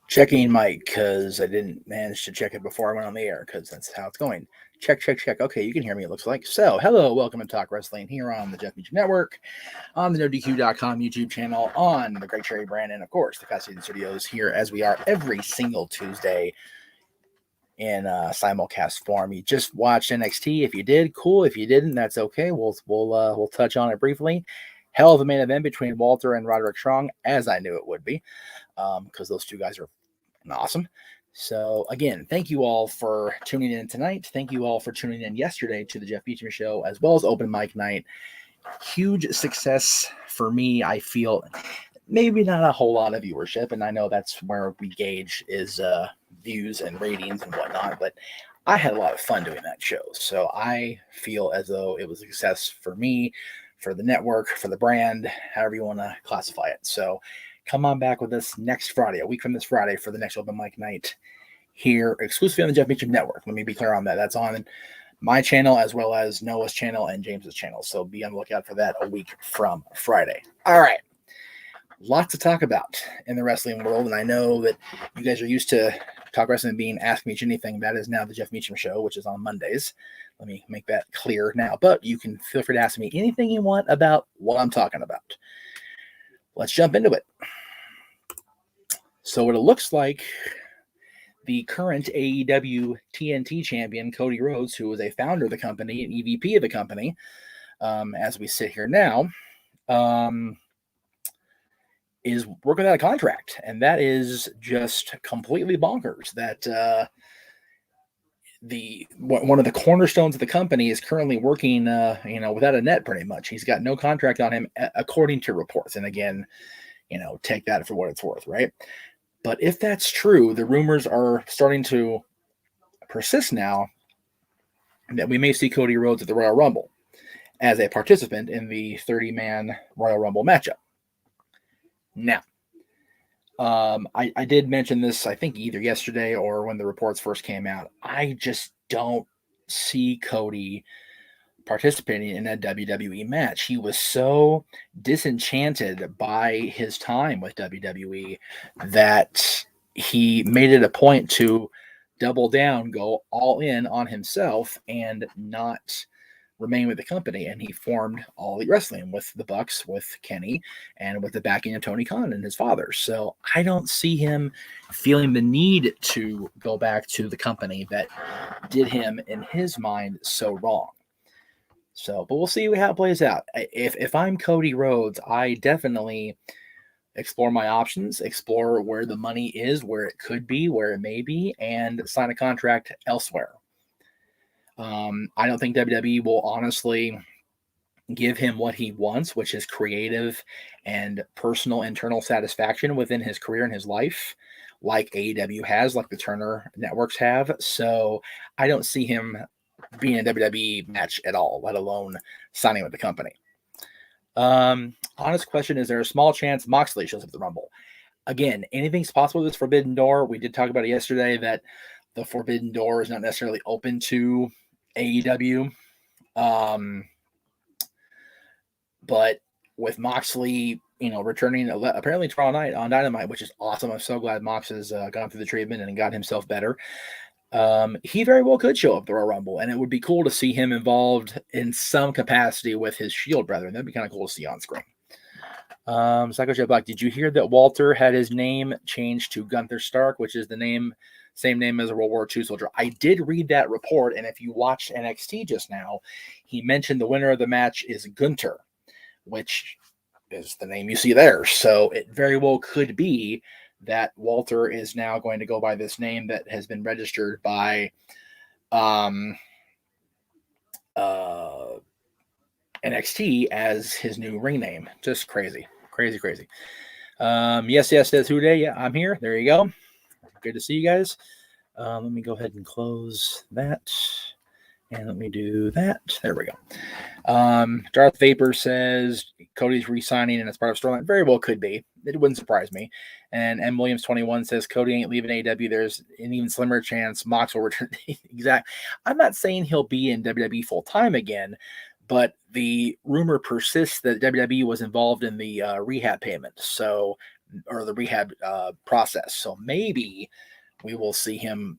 Checking mic because I didn't manage to check it before I went on the air because that's how it's going. Check, check, check. Okay, you can hear me, it looks like. So, hello, welcome to Talk Wrestling here on the Jeff Meacham Network, on the NoDQ.com YouTube channel, on the Great Cherry brand, and of course, the Castleton Studios here as we are every single Tuesday in simulcast form. You just watched NXT. If you did, cool. If you didn't, that's okay. We'll touch on it briefly. Hell of a main event between Walter and Roderick Strong, as I knew it would be, because those two guys are awesome. So again, thank you all for tuning in tonight. Thank you all for tuning in yesterday to the Jeff Meacham Show, as well as Open Mic Night. Huge success for me. I feel maybe not a whole lot of viewership, and I know that's where we gauge is views and ratings and whatnot, but I had a lot of fun doing that show. So I feel as though it was a success for me, for the network, for the brand, however you want to classify it. So come on back with us next Friday, a week from this Friday, for the next Open Mic Night here exclusively on the Jeff Meacham Network. Let me be clear on that. That's on my channel as well as Noah's channel and James's channel. So be on the lookout for that a week from Friday. All right. Lots to talk about in the wrestling world. And I know that you guys are used to Talk Wrestling being Ask Me Anything. That is now the Jeff Meacham Show, which is on Mondays. Let me make that clear now. But you can feel free to ask me anything you want about what I'm talking about. Let's jump into it. So what it looks like, the current AEW TNT champion, Cody Rhodes, who is a founder of the company, an EVP of the company, as we sit here now, is working out a contract. And that is just completely bonkers. That one of the cornerstones of the company is currently working, without a net pretty much. He's got no contract on him, according to reports. And again, take that for what it's worth, right? But if that's true, the rumors are starting to persist now that we may see Cody Rhodes at the Royal Rumble as a participant in the 30-man Royal Rumble matchup. Now, I did mention this, I think, either yesterday or when the reports first came out. I just don't see Cody participating in a WWE match. He was so disenchanted by his time with WWE that he made it a point to double down, go all in on himself, and not remain with the company. And he formed All Elite Wrestling with the Bucks, with Kenny, and with the backing of Tony Khan and his father. So I don't see him feeling the need to go back to the company that did him, in his mind, so wrong. So, but we'll see how it plays out. If I'm Cody Rhodes, I definitely explore my options, explore where the money is, where it could be, where it may be, and sign a contract elsewhere. I don't think WWE will honestly give him what he wants, which is creative and personal internal satisfaction within his career and his life, like AEW has, like the Turner networks have. So I don't see him being in a WWE match at all, let alone signing with the company. Honest question, is there a small chance Moxley shows up at the Rumble? Again, anything's possible with this Forbidden Door. We did talk about it yesterday that the Forbidden Door is not necessarily open to AEW. But with Moxley, returning apparently tomorrow night on Dynamite, which is awesome. I'm so glad Mox has gone through the treatment and got himself better. He very well could show up the Royal Rumble, and it would be cool to see him involved in some capacity with his Shield brethren. That'd be kind of cool to see on screen. Psycho Jet Black, did you hear that Walter had his name changed to Gunther Stark, which is the same name as a World War II soldier? I did read that report, and if you watched NXT just now, he mentioned the winner of the match is Gunther, which is the name you see there. So it very well could be that Walter is now going to go by this name that has been registered by NXT as his new ring name. Just crazy. Yes, says Who Day. Yeah, I'm here. There you go. Good to see you guys. Let me go ahead and close that. And let me do that. There we go. Darth Vapor says Cody's re-signing and it's part of storyline. Very well could be. It wouldn't surprise me. And M. Williams 21 says Cody ain't leaving AEW. There's an even slimmer chance Mox will return. Exactly. I'm not saying he'll be in WWE full time again, but the rumor persists that WWE was involved in the rehab payment. So or the rehab process. So maybe we will see him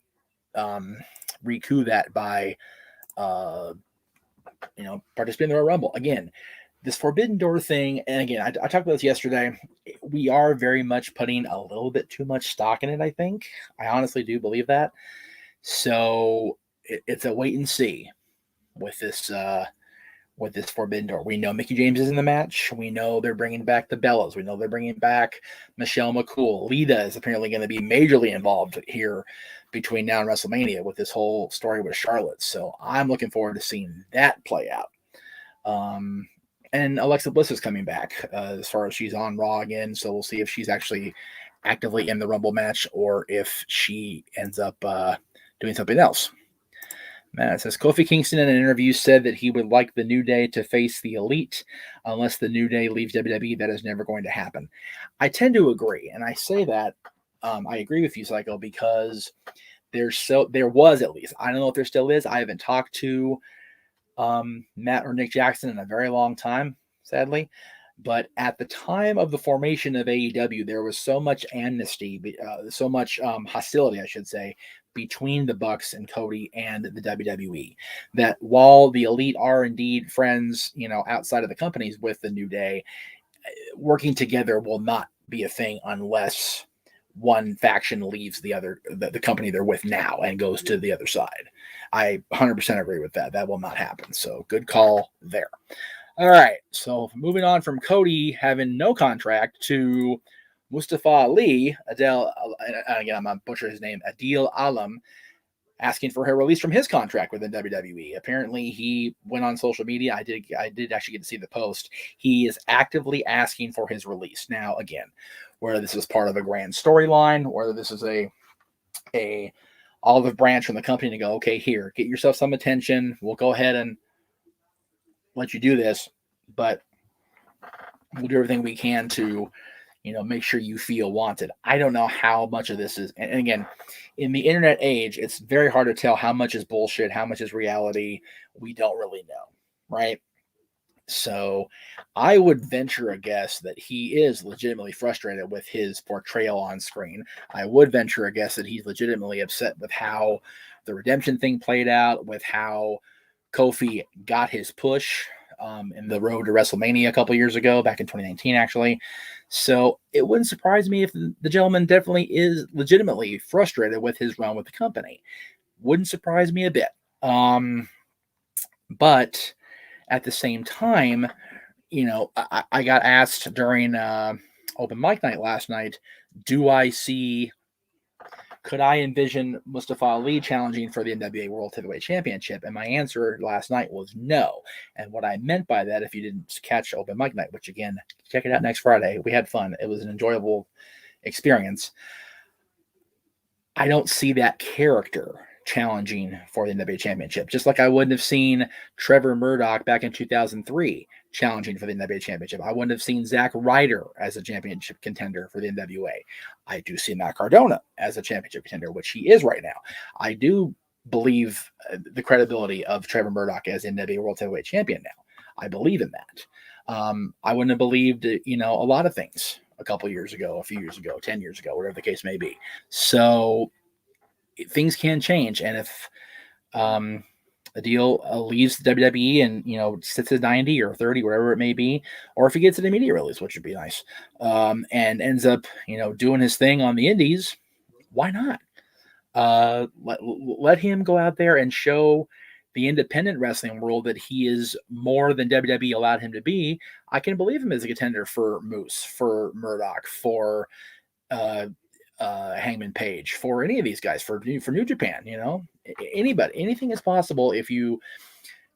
recoup that by participating in the Royal Rumble. Again, this Forbidden Door thing, and again, I talked about this yesterday. We are very much putting a little bit too much stock in it, I think. I honestly do believe that. So it's a wait and see with this Forbidden Door. We know Mickie James is in the match. We know they're bringing back the Bellas. We know they're bringing back Michelle McCool. Lita is apparently going to be majorly involved here between now and WrestleMania with this whole story with Charlotte. So I'm looking forward to seeing that play out. And Alexa Bliss is coming back as far as she's on Raw again. So we'll see if she's actually actively in the Rumble match or if she ends up doing something else. Matt says, Kofi Kingston in an interview said that he would like the New Day to face the Elite unless the New Day leaves WWE. That is never going to happen. I tend to agree. And I say that I agree with you, Psycho, because there was at least. I don't know if there still is. I haven't talked to Matt or Nick Jackson in a very long time, sadly. But at the time of the formation of AEW, there was so much amnesty, so much hostility, I should say, between the Bucks and Cody and the WWE, that while the Elite are indeed friends, outside of the companies with the New Day, working together will not be a thing unless one faction leaves the company they're with now and goes to the other side. I 100% agree with that. That will not happen. So good call there. All right. So moving on from Cody having no contract to Mustafa Ali, again, I'm going to butcher his name, Adil Alam, asking for her release from his contract within WWE. Apparently, he went on social media. I did actually get to see the post. He is actively asking for his release. Now, again, whether this is part of a grand storyline, whether this is a olive branch from the company to go, okay, here, get yourself some attention. We'll go ahead and let you do this, but we'll do everything we can to make sure you feel wanted. I don't know how much of this is, and again, in the internet age, it's very hard to tell how much is bullshit, how much is reality. We don't really know, right? So I would venture a guess that he is legitimately frustrated with his portrayal on screen. I would venture a guess that he's legitimately upset with how the redemption thing played out, with how Kofi got his push in the road to WrestleMania a couple years ago, back in 2019, actually. So it wouldn't surprise me if the gentleman definitely is legitimately frustrated with his run with the company. Wouldn't surprise me a bit. But at the same time, I got asked during open mic night last night, could I envision Mustafa Ali challenging for the NWA World Heavyweight Championship? And my answer last night was no. And what I meant by that, if you didn't catch open mic night, which again, check it out next Friday. We had fun. It was an enjoyable experience. I don't see that character challenging for the NWA Championship, just like I wouldn't have seen Trevor Murdoch back in 2003 challenging for the NWA Championship. I wouldn't have seen Zack Ryder as a championship contender for the NWA. I do see Matt Cardona as a championship contender, which he is right now. I do believe the credibility of Trevor Murdoch as NWA World Heavyweight Champion now. I believe in that. I wouldn't have believed, a lot of things a couple years ago, a few years ago, 10 years ago, whatever the case may be. So things can change. And if Adil leaves the WWE and, sits at 90 or 30, whatever it may be, or if he gets an immediate release, which would be nice, and ends up, doing his thing on the indies, why not? Let him go out there and show the independent wrestling world that he is more than WWE allowed him to be. I can believe him as a contender for Moose, for Murdoch, for Hangman Page, for any of these guys, for New Japan. Anybody, anything is possible if you,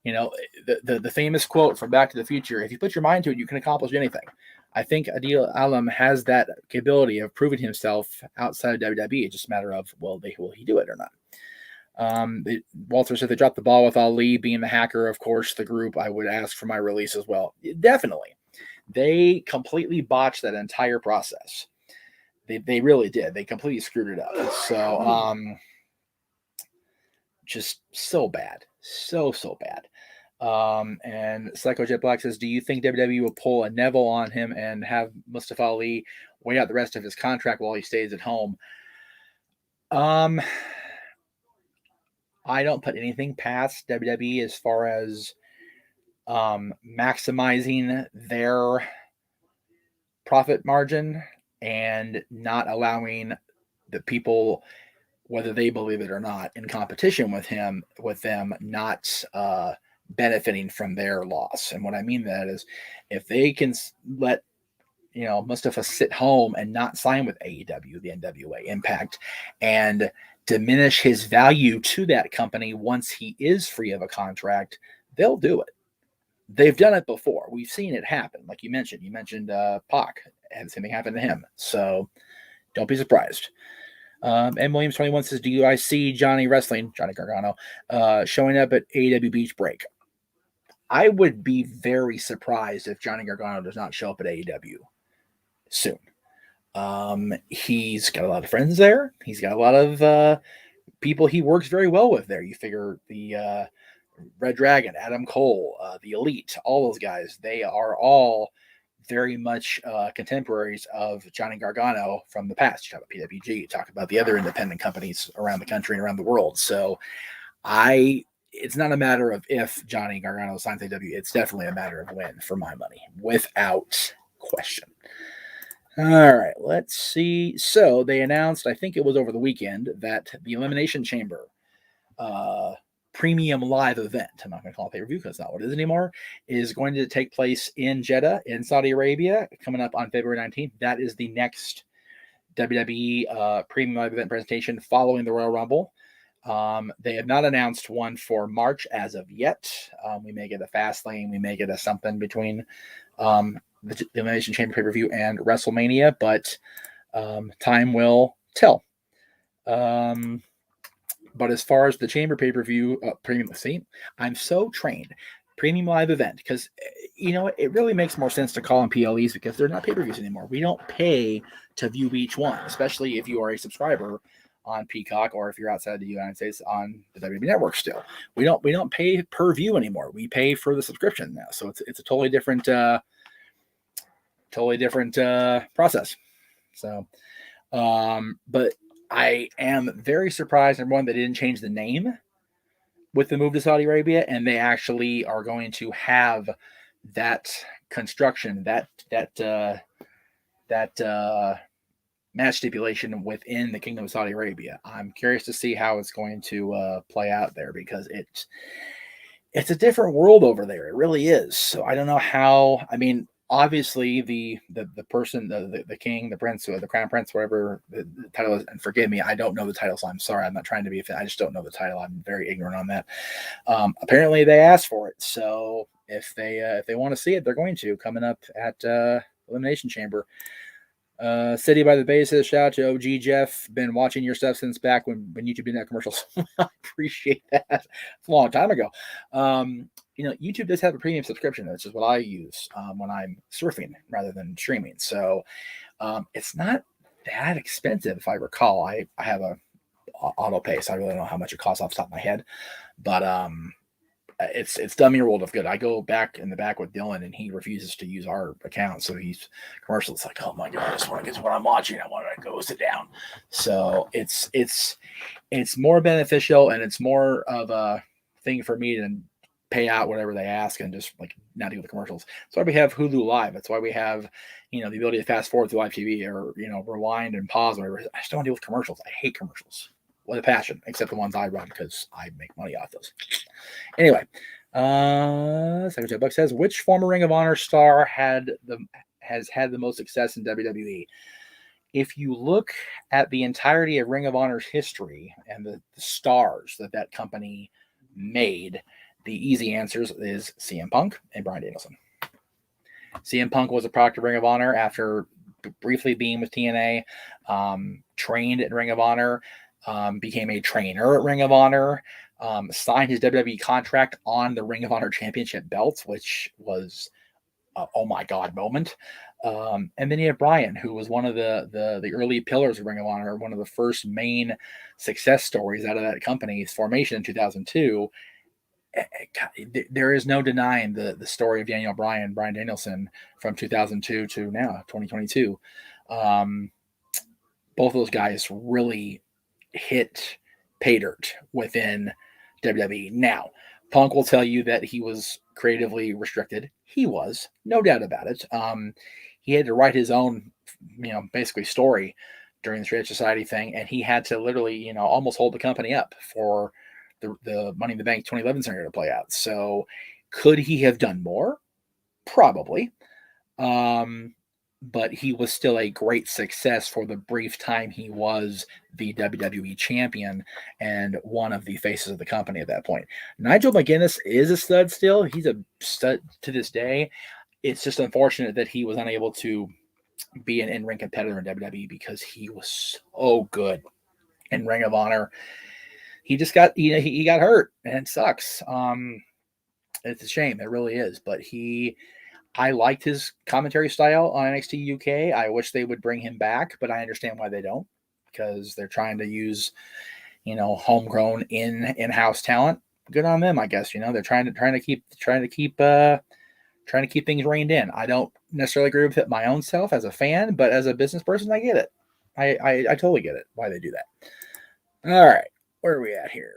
the famous quote from Back to the Future: if you put your mind to it, you can accomplish anything. I think Adil Alam has that capability of proving himself outside of WWE. It's just a matter of, will he do it or not? Walter said they dropped the ball with Ali being the hacker. Of course, the group, I would ask for my release as well. Definitely. They completely botched that entire process. They really did. They completely screwed it up. So, just so bad. So bad. And Psycho Jet Black says, do you think WWE will pull a Neville on him and have Mustafa Ali wait out the rest of his contract while he stays at home? I don't put anything past WWE as far as maximizing their profit margin and not allowing the people, whether they believe it or not, in competition with them not benefiting from their loss. And what I mean that is, if they can let Mustafa sit home and not sign with AEW, the NWA Impact, and diminish his value to that company once he is free of a contract, they'll do it. They've done it before. We've seen it happen. Like you mentioned Pac, and the same thing happened to him. So don't be surprised. M. Williams 21 says, do you guys see Johnny Gargano, showing up at AEW Beach Break? I would be very surprised if Johnny Gargano does not show up at AEW soon. He's got a lot of friends there. He's got a lot of people he works very well with there. You figure the Red Dragon, Adam Cole, the Elite, all those guys, they are all very much contemporaries of Johnny Gargano from the past. You talk about PWG, you talk about the other independent companies around the country and around the world. So it's not a matter of if Johnny Gargano signs AEW. It's definitely a matter of when, for my money, without question. All right, let's see. So they announced, I think it was over the weekend, that the Elimination Chamber premium live event, I'm not going to call it pay-per-view because that's not what it is anymore, is going to take place in Jeddah in Saudi Arabia coming up on February 19th. That is the next WWE premium live event presentation following the Royal Rumble. They have not announced one for March as of yet. We may get a Fastlane, we may get a something between the Elimination Chamber pay-per-view and WrestleMania, but time will tell. But as far as the Chamber pay-per-view, I'm so trained. Premium live event, because it really makes more sense to call them PLEs because they're not pay-per-views anymore. We don't pay to view each one, especially if you are a subscriber on Peacock or if you're outside the United States on the WWE Network still. We don't pay per view anymore. We pay for the subscription now. So it's a totally different process. So but I am very surprised, number one, they didn't change the name with the move to Saudi Arabia, and they actually are going to have that construction, that match stipulation within the Kingdom of Saudi Arabia. I'm curious to see how it's going to play out there, because it's a different world over there. It really is. So I don't know how. I mean, obviously the person, the king, the prince, or the crown prince, whatever the title is, and forgive me, I don't know the title, so I'm sorry. I'm not trying to be I just don't know the title. I'm very ignorant on that. Apparently they asked for it, so if they want to see it, they're going to, coming up at Elimination Chamber. City by the Bay says, shout out to OG Jeff. Been watching your stuff since back when YouTube did that commercials. I appreciate that. It's a long time ago. YouTube does have a premium subscription, which is what I use when I'm surfing rather than streaming. So it's not that expensive, if I recall. I have a auto pay, so I really don't know how much it costs off the top of my head. But it's done me a world of good. I go back in the back with Dylan, and he refuses to use our account, so he's commercial. It's like, oh my god, I just want to get to what I'm watching. I want to go sit down. So it's more beneficial, and it's more of a thing for me to pay out whatever they ask and just like not deal with the commercials. That's why we have Hulu Live. That's why we have the ability to fast forward through live TV or rewind and pause, whatever. I just don't want to deal with commercials. I hate commercials with a passion, except the ones I run because I make money off those. Anyway, Secretary Buck says, which former Ring of Honor star has had the most success in WWE? If you look at the entirety of Ring of Honor's history and the stars that company made, the easy answers is CM Punk and Bryan Danielson. CM Punk was a product of Ring of Honor after briefly being with TNA, trained at Ring of Honor, became a trainer at Ring of Honor, signed his WWE contract on the Ring of Honor Championship belts, which was oh my god moment. And then you have Bryan, who was one of the early pillars of Ring of Honor, one of the first main success stories out of that company's formation in 2002. there is no denying the story of Brian Danielson from 2002 to now 2022. Both of those guys really hit pay dirt within WWE. Now, Punk will tell you that he was creatively restricted. He was, no doubt about it. He had to write his own, basically story during the Trade Society thing, and he had to literally, almost hold the company up for the Money in the Bank 2011 scenario to play out. So, could he have done more? Probably. But he was still a great success for the brief time he was the WWE champion and one of the faces of the company at that point. Nigel McGuinness is a stud still. He's a stud to this day. It's just unfortunate that he was unable to be an in-ring competitor in WWE because he was so good in Ring of Honor. He just got, he got hurt, and it sucks. It's a shame. It really is. But I liked his commentary style on NXT UK. I wish they would bring him back, but I understand why they don't, because they're trying to use, homegrown in-house talent. Good on them, I guess. They're trying to keep things reined in. I don't necessarily agree with it my own self as a fan, but as a business person, I get it. I totally get it why they do that. All right, where are we at here?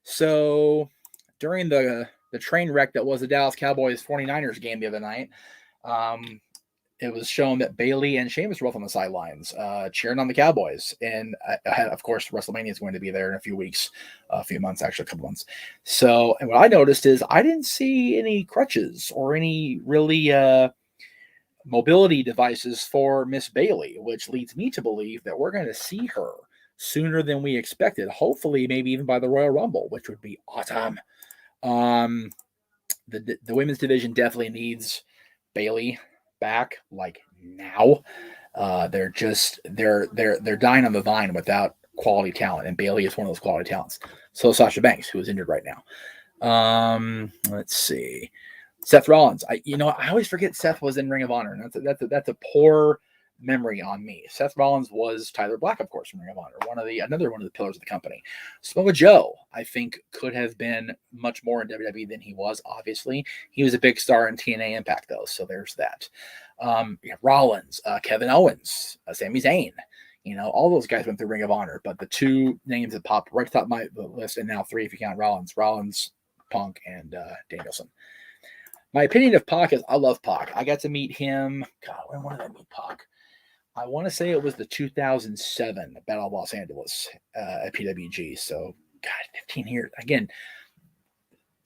So during the train wreck that was the Dallas Cowboys 49ers game the other night, it was shown that Bayley and Sheamus were both on the sidelines cheering on the Cowboys. And of course, WrestleMania is going to be there in a few weeks, a few months, actually a couple months. So, and what I noticed is I didn't see any crutches or any really mobility devices for Miss Bayley, which leads me to believe that we're going to see her sooner than we expected. Hopefully, maybe even by the Royal Rumble, which would be awesome. The women's division definitely needs Bayley back, like now. They're dying on the vine without quality talent, and Bayley is one of those quality talents. So Sasha Banks, who is injured right now. Let's see, Seth Rollins. I always forget Seth was in Ring of Honor, and that's a poor memory on me. Seth Rollins was Tyler Black, of course, from Ring of Honor, another one of the pillars of the company. Samoa Joe, I think, could have been much more in WWE than he was. Obviously, he was a big star in TNA Impact, though, so there's that. Rollins, Kevin Owens, Sami Zayn, all those guys went through Ring of Honor, but the two names that popped right top of my list, and now three if you count Rollins, Punk, and Danielson. My opinion of Pac is I love Pac. I got to meet him. God, when did I meet Pac? I want to say it was the 2007 Battle of Los Angeles at PWG. So, God, 15 years. Again,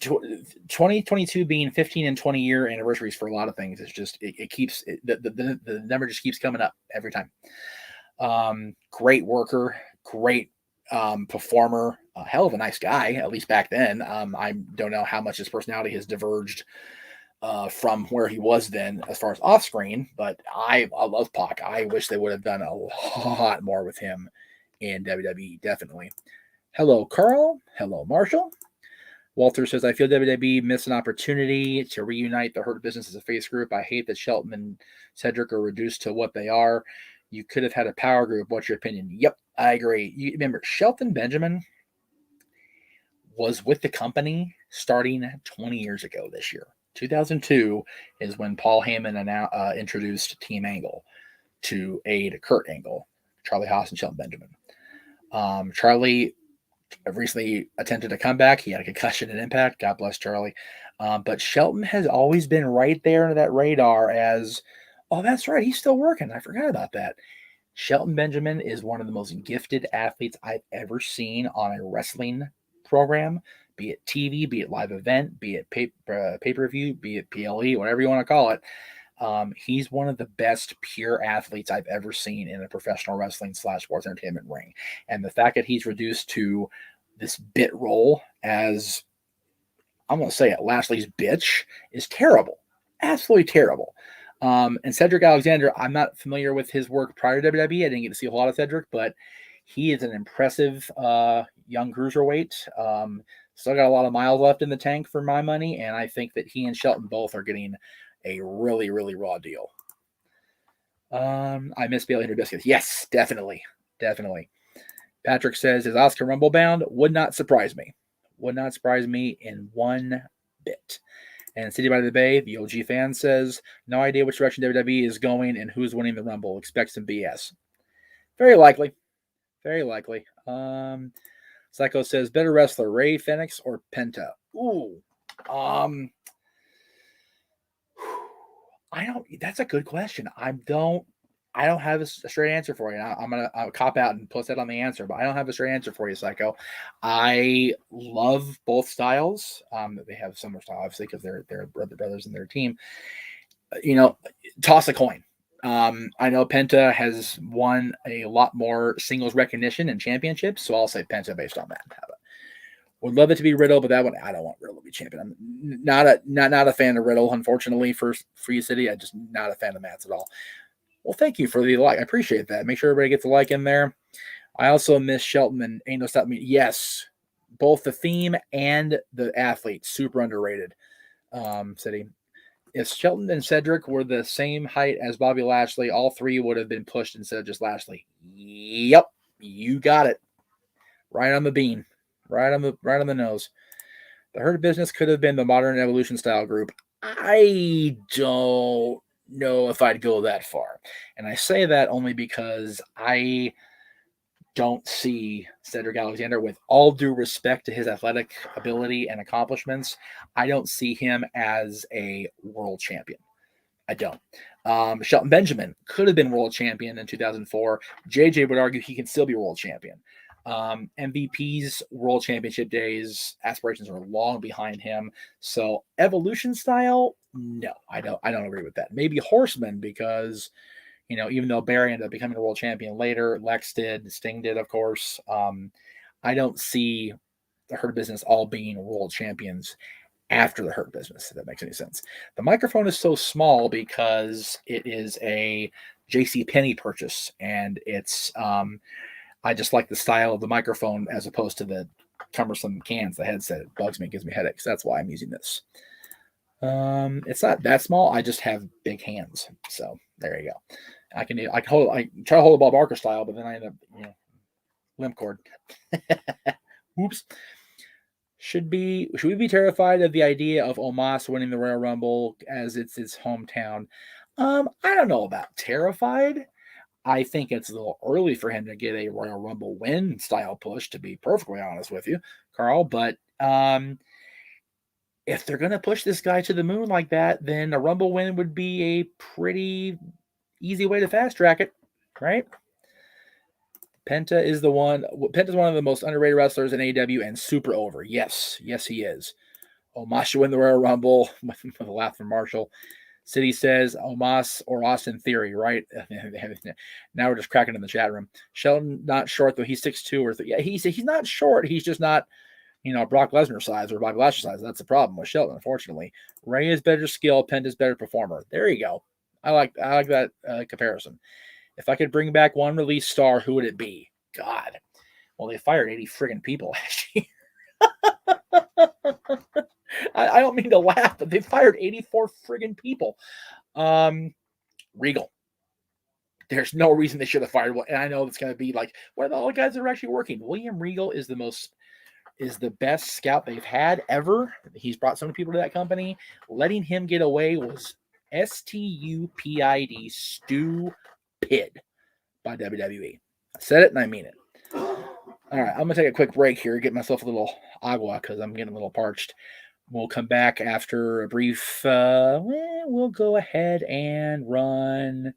2022 being 15 and 20 year anniversaries for a lot of things is just, it keeps, the number just keeps coming up every time. Great worker, great performer, a hell of a nice guy, at least back then. I don't know how much his personality has diverged from where he was then as far as off screen, but I love Pac. I wish they would have done a lot more with him in WWE, definitely. Hello, Carl. Hello, Marshall. Walter says, I feel WWE missed an opportunity to reunite the Hurt Business as a face group. I hate that Shelton and Cedric are reduced to what they are. You could have had a power group. What's your opinion? Yep, I agree. You remember, Shelton Benjamin was with the company starting 20 years ago this year. 2002 is when Paul Heyman introduced Team Angle to aid Kurt Angle, Charlie Haas, and Shelton Benjamin. Charlie recently attempted a comeback. He had a concussion in Impact. God bless Charlie. But Shelton has always been right there under that radar as, oh, that's right, he's still working. I forgot about that. Shelton Benjamin is one of the most gifted athletes I've ever seen on a wrestling program, be it TV, be it live event, be it pay-per-view, be it PLE, whatever you want to call it. He's one of the best pure athletes I've ever seen in a professional wrestling / sports entertainment ring. And the fact that he's reduced to this bit role as, I'm going to say it, Lashley's bitch is terrible. Absolutely terrible. And Cedric Alexander, I'm not familiar with his work prior to WWE. I didn't get to see a whole lot of Cedric, but he is an impressive young cruiserweight. Still got a lot of miles left in the tank for my money, and I think that he and Shelton both are getting a really, really raw deal. I miss Bayley and her biscuits. Yes, definitely. Patrick says, is Oscar Rumble bound? Would not surprise me. Would not surprise me in one bit. And City by the Bay, the OG fan says, no idea which direction WWE is going and who's winning the Rumble. Expect some BS. Very likely. Very likely. Psycho says, better wrestler, Ray Fenix or Penta? Ooh. That's a good question. I don't have a straight answer for you. I'll cop out and put that on the answer, but I don't have a straight answer for you, Psycho. I love both styles. They have similar style, obviously, because they're brothers in their team. Toss a coin. I know Penta has won a lot more singles recognition and championships, so I'll say Penta based on that. Would love it to be Riddle, but that one I don't want Riddle to be champion. I'm not a fan of Riddle, unfortunately, for Free City. I'm just not a fan of Matt's at all. Well, thank you for the like. I appreciate that. Make sure everybody gets a like in there. I also miss Shelton and Ain't No Stop Me. Yes, both the theme and the athlete, super underrated. City. If Shelton and Cedric were the same height as Bobby Lashley, all three would have been pushed instead of just Lashley. Yep, you got it. Right on the bean. Right on the nose. The Hurt Business could have been the Modern Evolution style group. I don't know if I'd go that far. And I say that only because I don't see Cedric Alexander, with all due respect to his athletic ability and accomplishments, I don't see him as a world champion. I don't. Shelton Benjamin could have been world champion in 2004. JJ would argue he can still be world champion. MVP's world championship days aspirations are long behind him. So evolution style, no, I don't agree with that. Maybe Horseman, because even though Barry ended up becoming a world champion later, Lex did, Sting did, of course. I don't see the Hurt Business all being world champions after the Hurt Business, if that makes any sense. The microphone is so small because it is a JCPenney purchase, and it's I just like the style of the microphone as opposed to the cumbersome cans, the headset. It bugs me, gives me headaches. That's why I'm using this. It's not that small. I just have big hands. So there you go. I try to hold a Bob Barker style, but then I end up, limp cord. Oops. Should we be terrified of the idea of Omos winning the Royal Rumble as it's his hometown? I don't know about terrified. I think it's a little early for him to get a Royal Rumble win style push, to be perfectly honest with you, Carl. But if they're going to push this guy to the moon like that, then a Rumble win would be a pretty easy way to fast track it, right? Penta is one of the most underrated wrestlers in AEW and super over. Yes, he is. Omos should win the Royal Rumble with a laugh from Marshall. City says Omos or Austin Theory, right? Now we're just cracking in the chat room. Shelton not short though. He's 6'2" or yeah. He's not short. He's just not, Brock Lesnar size or Bobby Lashley size. That's the problem with Shelton, unfortunately. Ray is better skill. Penta's better performer. There you go. I like that comparison. If I could bring back one release star, who would it be? God. Well, they fired 80 friggin' people last year. I don't mean to laugh, but they fired 84 friggin' people. Regal. There's no reason they should have fired one. And I know it's going to be like, what are the other guys that are actually working? William Regal is the best scout they've had ever. He's brought so many people to that company. Letting him get away was stupid, stupid by WWE. I said it and I mean it. All right, I'm going to take a quick break here, get myself a little agua because I'm getting a little parched. We'll come back after a brief, we'll go ahead and run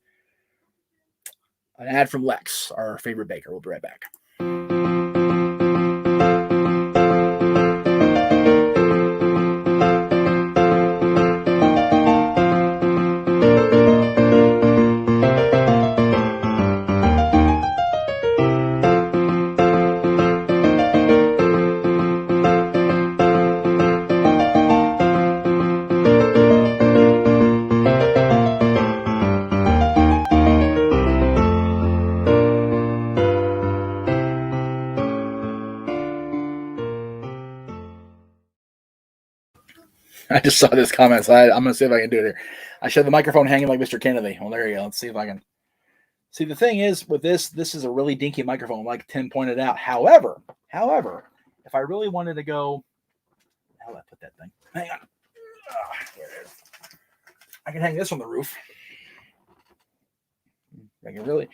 an ad from Lex, our favorite baker. We'll be right back. I just saw this comment, so I'm going to see if I can do it here. I should have the microphone hanging like Mr. Kennedy. Well, there you go. Let's see if I can. See, the thing is, with this is a really dinky microphone, like Tim pointed out. However, if I really wanted to go that thing. Hang on. There it is. I can hang this on the roof. I can really,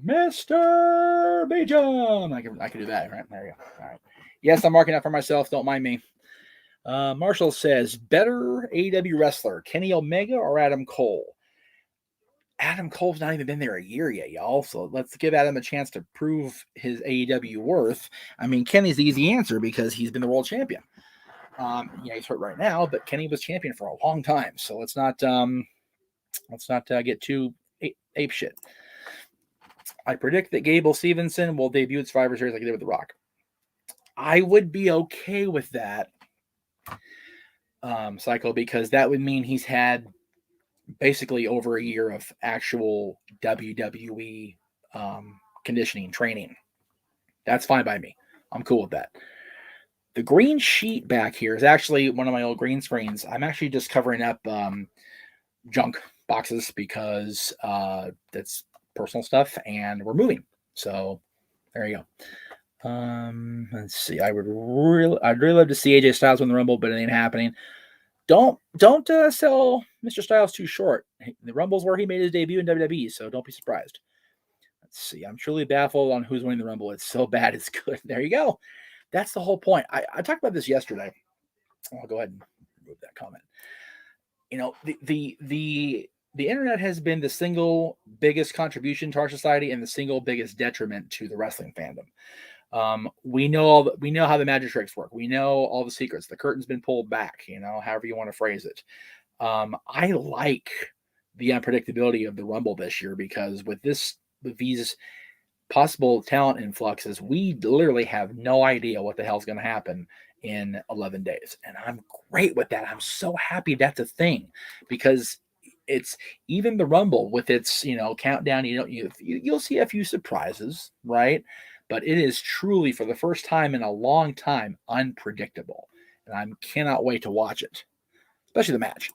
Mr. Beecham. I can do that, right? There you go. All right. Yes, I'm marking out for myself. Don't mind me. Marshall says, better AEW wrestler, Kenny Omega or Adam Cole? Adam Cole's not even been there a year yet, y'all. So let's give Adam a chance to prove his AEW worth. I mean, Kenny's the easy answer because he's been the world champion. He's hurt right now, but Kenny was champion for a long time. So let's not get too ape shit. I predict that Gable Stevenson will debut at Survivor Series like he did with The Rock. I would be okay with that, Psycho, because that would mean he's had basically over a year of actual WWE conditioning training. That's fine by me. I'm cool with that. The green sheet back here is actually one of my old green screens. I'm actually just covering up junk boxes because that's personal stuff and we're moving. So there you go. Let's see. I'd really love to see AJ Styles win the Rumble, but it ain't happening. Don't sell Mr. Styles too short. The Rumble's where he made his debut in WWE, so don't be surprised. Let's see. I'm truly baffled on who's winning the Rumble. It's so bad, it's good. There you go. That's the whole point. I talked about this yesterday. I'll go ahead and remove that comment. The internet has been the single biggest contribution to our society and the single biggest detriment to the wrestling fandom. We know how the magic tricks work. We know all the secrets. The curtain's been pulled back, however you want to phrase it. I like the unpredictability of the Rumble this year because with these possible talent influxes, we literally have no idea what the hell's going to happen in 11 days. And I'm great with that. I'm so happy that's a thing because it's even the Rumble with its, countdown, you'll see a few surprises, right? But it is truly, for the first time in a long time, unpredictable. And I cannot wait to watch it, especially the match.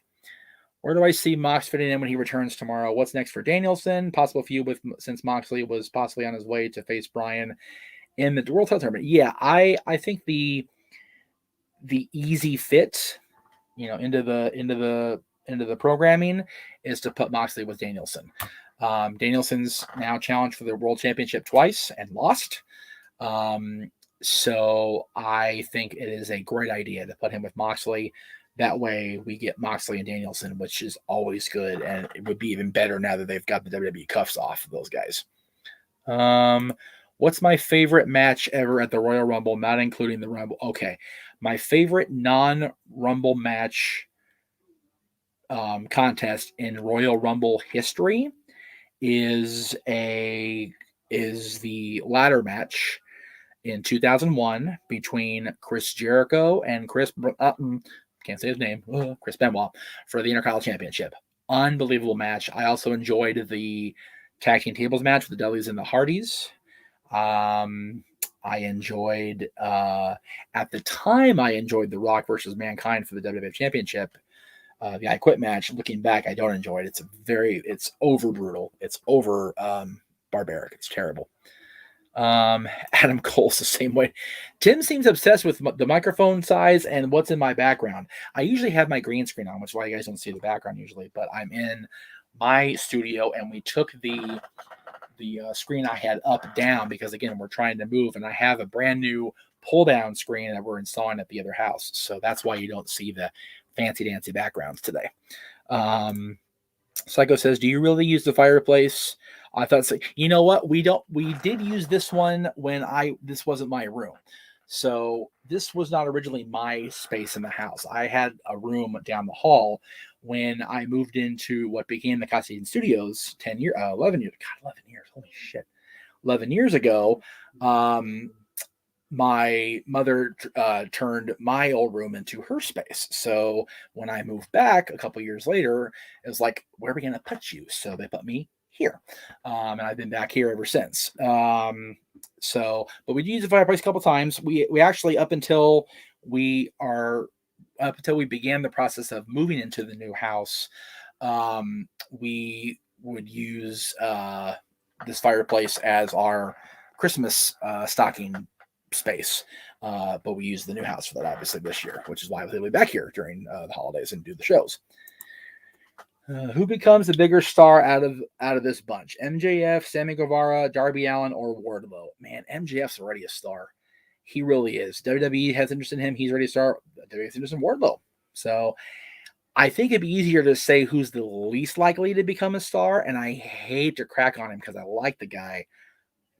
Where do I see Mox fitting in when he returns tomorrow? What's next for Danielson? Possible feud since Moxley was possibly on his way to face Bryan in the World Title Tournament. Yeah, I think the easy fit, into the programming is to put Moxley with Danielson. Danielson's now challenged for the World Championship twice and lost. So I think it is a great idea to put him with Moxley. That way we get Moxley and Danielson, which is always good. And it would be even better now that they've got the WWE cuffs off of those guys. What's my favorite match ever at the Royal Rumble, not including the Rumble? Okay. My favorite non-Rumble match contest in Royal Rumble history is the ladder match in 2001 between Chris Jericho and Chris Benoit for the Intercontinental Championship. Unbelievable match. I also enjoyed the tag team tables match with the Dudleys and the Hardys. I enjoyed at the time The Rock versus Mankind for the WWF Championship. The I Quit match. Looking back, I don't enjoy it. It's over brutal. It's over barbaric. It's terrible. Adam Cole's the same way. Tim seems obsessed with the microphone size and what's in my background. I usually have my green screen on, which is why you guys don't see the background usually, but I'm in my studio and we took the screen I had up down because again, we're trying to move and I have a brand new pull down screen that we're installing at the other house. So that's why you don't see the fancy dancy backgrounds today. Psycho says, do you really use the fireplace? I thought so. You know what? We did use this one when this wasn't my room. So this was not originally my space in the house. I had a room down the hall when I moved into what became the Castine Studios 11 years. God, 11 years. Holy shit. 11 years ago. My mother turned my old room into her space. So when I moved back a couple years later, it was like, where are we going to put you? So they put me here. And I've been back here ever since. But we used the fireplace a couple times. We actually, up until we began the process of moving into the new house, we would use this fireplace as our Christmas stocking space. But we used the new house for that, obviously, this year, which is why we'll be back here during the holidays and do the shows. Who becomes the bigger star out of this bunch? MJF, Sammy Guevara, Darby Allin, or Wardlow? Man, MJF's already a star. He really is. WWE has interest in him. He's ready to start. WWE has interest in Wardlow. So I think it'd be easier to say who's the least likely to become a star, and I hate to crack on him because I like the guy,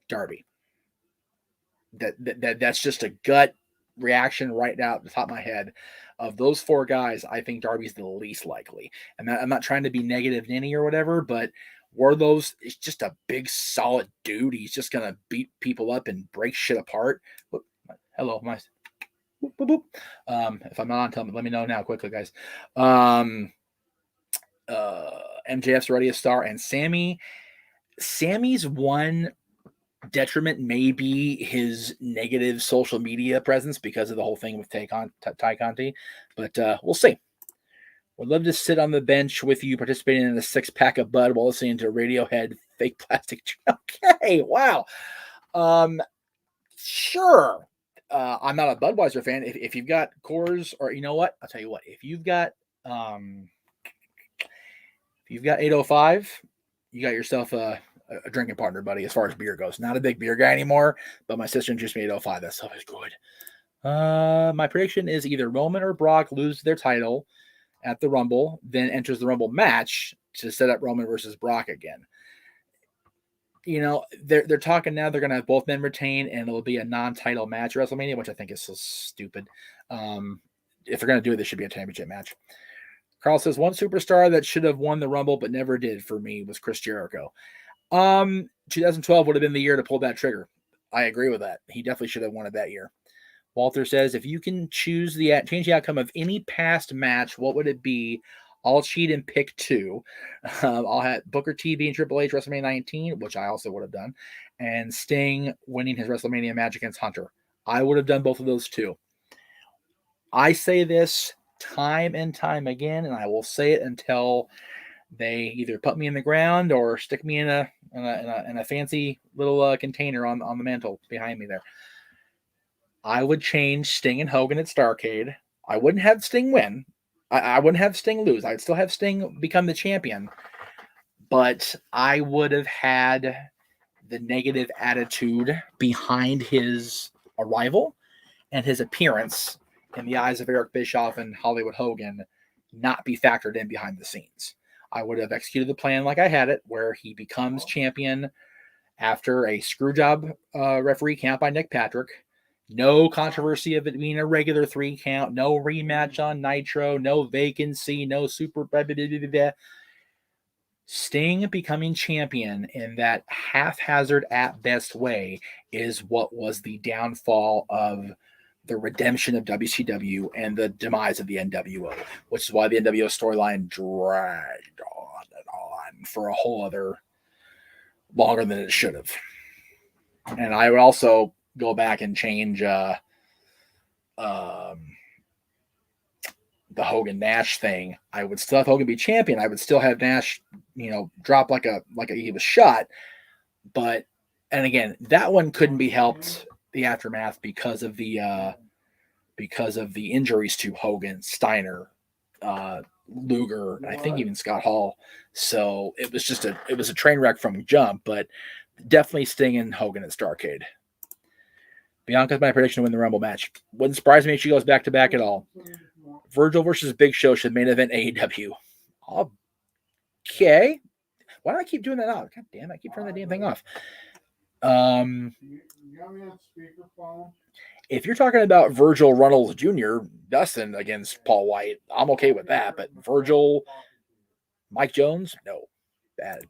Darby. That's just a gut reaction right out the top of my head. Of those four guys, I think Darby's the least likely. I'm not trying to be negative Ninny or whatever, but Wardlow's is just a big, solid dude. He's just going to beat people up and break shit apart. Hello, my... Boop, boop, boop. If I'm not on, tell me, let me know now quickly, guys. MJF's already a star, and Sammy's one detriment may be his negative social media presence because of the whole thing with Ty Conti, but we'll see. Would love to sit on the bench with you participating in a 6-pack of Bud while listening to Radiohead Fake Plastic. Okay, wow. Sure. I'm not a Budweiser fan. If you've got Coors, or you know what, I'll tell you what, if you've got 805, you got yourself a drinking partner, buddy, as far as beer goes. Not a big beer guy anymore, but my sister introduced me to 805. That stuff is good. My prediction is either Roman or Brock lose their title at the Rumble, then enters the Rumble match to set up Roman versus Brock again. You know, they're talking now they're going to have both men retain, and it'll be a non-title match at WrestleMania, which I think is so stupid. If they're going to do it, this should be a championship match. Carl says, one superstar that should have won the Rumble but never did for me was Chris Jericho. 2012 would have been the year to pull that trigger. I agree with that. He definitely should have won it that year. Walter says, if you can change the outcome of any past match, what would it be? I'll cheat and pick two. I'll have Booker T being Triple H WrestleMania 19, which I also would have done, and Sting winning his WrestleMania match against Hunter. I would have done both of those too. I say this time and time again, and I will say it until they either put me in the ground or stick me in a fancy little container on the mantle behind me there. I would change Sting and Hogan at Starrcade. I wouldn't have Sting win. I wouldn't have Sting lose. I'd still have Sting become the champion. But I would have had the negative attitude behind his arrival and his appearance in the eyes of Eric Bischoff and Hollywood Hogan not be factored in behind the scenes. I would have executed the plan like I had it, where he becomes champion after a screwjob referee count by Nick Patrick. No controversy of it being a regular 3 count. No rematch on Nitro. No vacancy. No super... Blah, blah, blah, blah, blah. Sting becoming champion in that haphazard at best way is what was the downfall of the redemption of WCW and the demise of the NWO, which is why the NWO storyline dragged on and on for a whole other longer than it should have. And I would also go back and change the Hogan Nash thing. I would still have Hogan be champion. I would still have Nash, drop like he was shot. But, and again, that one couldn't be helped, the aftermath, because of the injuries to Hogan, Steiner, Luger, and I think even Scott Hall. So it was a train wreck from jump, but definitely Sting and Hogan at Starrcade. Bianca's my prediction to win the Rumble match. Wouldn't surprise me if she goes back to back at all. Virgil versus Big Show should main event AEW. Okay. Why do I keep doing that off? God damn, I keep turning the damn thing off. If you're talking about Virgil Runnels Jr., Dustin against Paul White, I'm okay with that. But Virgil, Mike Jones, no. Bad.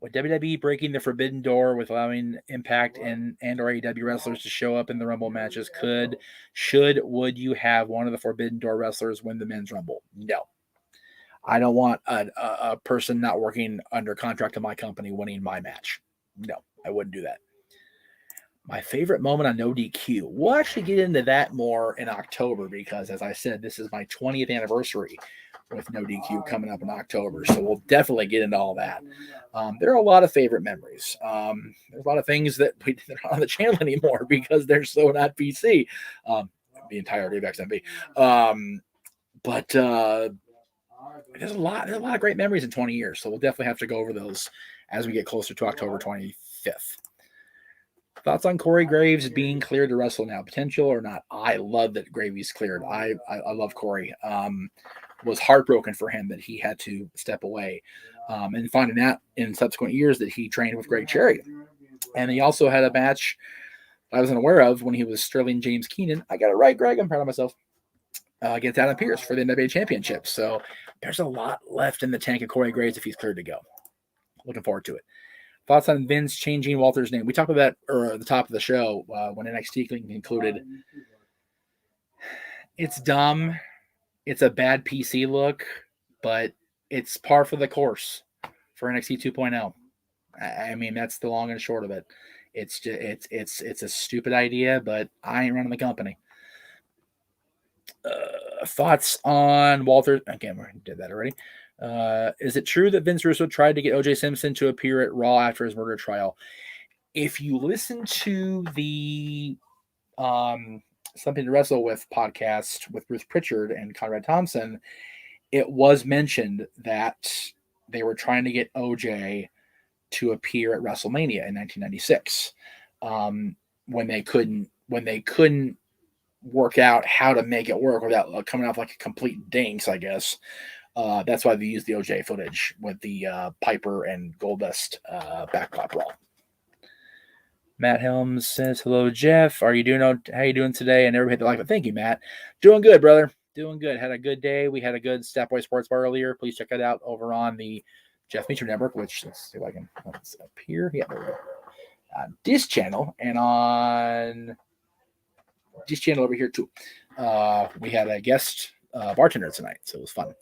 With WWE breaking the forbidden door with allowing Impact and or AEW wrestlers to show up in the Rumble matches, would you have one of the forbidden door wrestlers win the men's Rumble? No. I don't want a person not working under contract to my company winning my match. No, I wouldn't do that. My favorite moment on No DQ. We'll actually get into that more in October because, as I said, this is my 20th anniversary with No DQ coming up in October. So we'll definitely get into all that. There are a lot of favorite memories. There's a lot of things that they're not on the channel anymore because they're so not PC. The entirety of XMB. But there's a lot of great memories in 20 years. So we'll definitely have to go over those as we get closer to October 25th. Thoughts on Corey Graves being cleared to wrestle now? Potential or not? I love that Graves cleared. I love Corey. Was heartbroken for him that he had to step away. And finding out in subsequent years that he trained with Greg Cherry. And he also had a match I wasn't aware of when he was Sterling James Keenan. I got it right, Greg. I'm proud of myself. Against Adam Pearce for the NWA Championship. So there's a lot left in the tank of Corey Graves if he's cleared to go. Looking forward to it. Thoughts on Vince changing Walter's name? We talked about that at the top of the show when NXT concluded. It's dumb. It's a bad PC look, but it's par for the course for NXT 2.0. I mean, that's the long and short of it. It's just, it's a stupid idea, but I ain't running the company. Thoughts on Walter? Again, we did that already. Is it true that Vince Russo tried to get O.J. Simpson to appear at Raw after his murder trial? If you listen to the Something to Wrestle With podcast with Bruce Pritchard and Conrad Thompson, it was mentioned that they were trying to get O.J. to appear at WrestleMania in 1996 when they couldn't work out how to make it work without coming off like a complete dinks, I guess. That's why they used the OJ footage with the Piper and Goldust backclap brawl. Matt Helms says, hello, Jeff. How you doing today? I never hit the like, but thank you, Matt. Doing good, brother. Doing good. Had a good day. We had a good Statboy Sports Bar earlier. Please check it out over on the Jeff Meacher Network, which, let's see if I can, it's up here. Yeah, there we go. On this channel and on this channel over here too. We had a guest bartender tonight, so it was fun.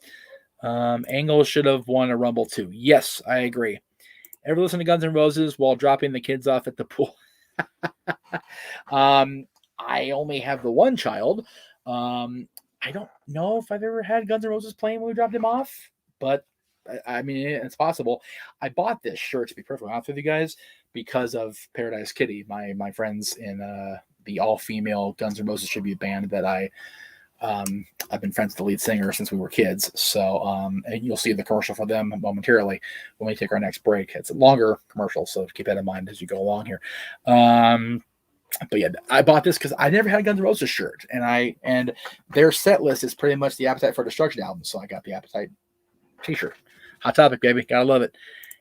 Angle should have won a Rumble too. Yes, I agree. Ever listen to Guns N' Roses while dropping the kids off at the pool? I only have the one child. I don't know if I've ever had Guns N' Roses playing when we dropped him off, but I mean, it's possible. I bought this shirt, to be perfectly honest with you guys, because of Paradise Kitty, my friends in the all-female Guns N' Roses tribute band that I've been friends with the lead singer since we were kids. So, and you'll see the commercial for them momentarily when we take our next break. It's a longer commercial, so keep that in mind as you go along here. But yeah, I bought this because I never had a Guns N' Roses shirt, and their set list is pretty much the Appetite for Destruction album. So I got the Appetite t-shirt. Hot Topic, baby. Gotta love it.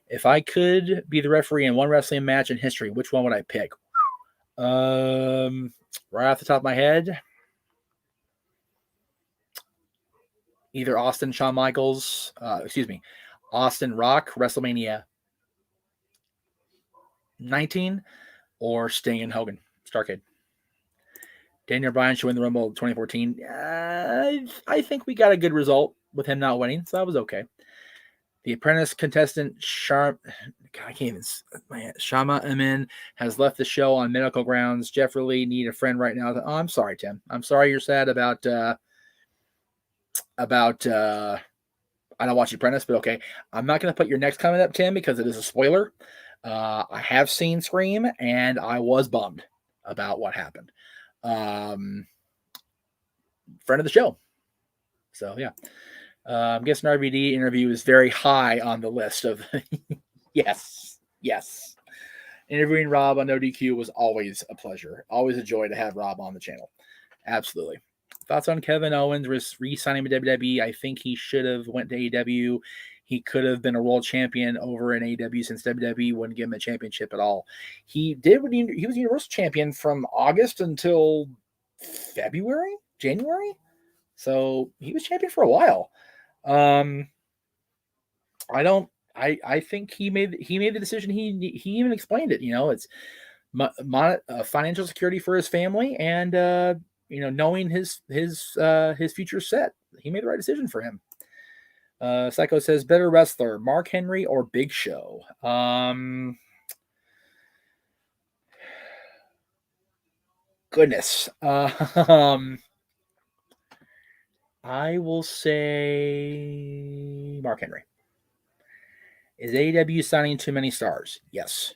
If I could be the referee in one wrestling match in history, which one would I pick? Right off the top of my head, either Austin Shawn Michaels, Austin Rock, WrestleMania 19, or Sting and Hogan, Starrcade. Daniel Bryan should win the Rumble 2014. I think we got a good result with him not winning, so that was okay. The Apprentice contestant Shama Amin has left the show on medical grounds. Jeff really need a friend right now. Oh, I'm sorry, Tim. I'm sorry you're sad about I don't watch Apprentice, but okay. I'm not going to put your next comment up, Tim, because it is a spoiler. I have seen Scream, and I was bummed about what happened. Friend of the show. So, yeah. I'm guessing RVD interview is very high on the list of yes. Interviewing Rob on ODQ was always a pleasure. Always a joy to have Rob on the channel. Absolutely. Thoughts on Kevin Owens re-signing with WWE? I think he should have went to AEW. He could have been a world champion over in AEW since WWE wouldn't give him a championship at all. He did when he was Universal Champion from August until January. So he was champion for a while. I think he made the decision. He even explained it. It's financial security for his family, and knowing his future set. He made the right decision for him. Psycho says better wrestler, Mark Henry or Big Show. goodness. I will say Mark Henry. Is AEW signing too many stars? Yes.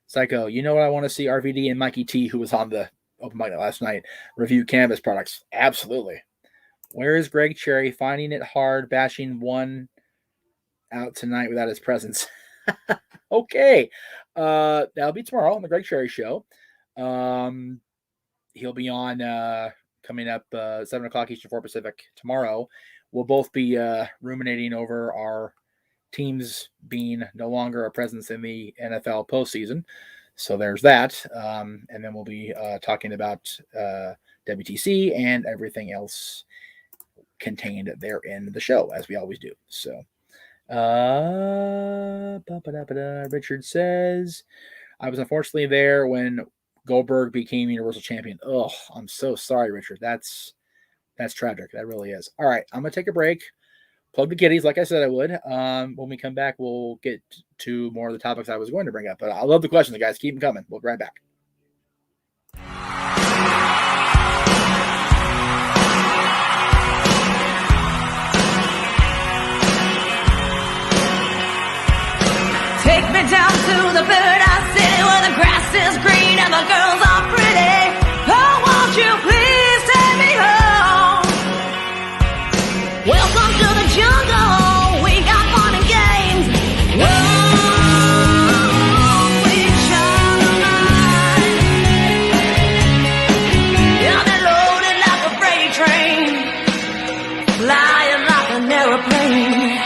Psycho, you know what I want to see? RVD and Mikey T, who was on the open mic last night, review Canvas products. Absolutely. Where is Greg Cherry? Finding it hard, bashing one out tonight without his presence. Okay. That'll be tomorrow on the Greg Cherry Show. He'll be on coming up 7 o'clock Eastern, 4 Pacific tomorrow. We'll both be ruminating over our teams being no longer a presence in the NFL postseason. So there's that. And then we'll be talking about WTC and everything else contained therein the show, as we always do. So Richard says, I was unfortunately there when Goldberg became Universal Champion. Oh, I'm so sorry, Richard. That's tragic. That really is. All right, I'm going to take a break. Plug the kitties, like I said I would. When we come back, we'll get to more of the topics I was going to bring up. But I love the questions, guys. Keep them coming. We'll be right back. Take me down to the paradise city where the grass is green and the girls are pretty. Oh, won't you please take me home? Welcome to the jungle. We got fun and games. Whoa, we shine a light. Yeah, they're loaded like a freight train, flying like an aeroplane,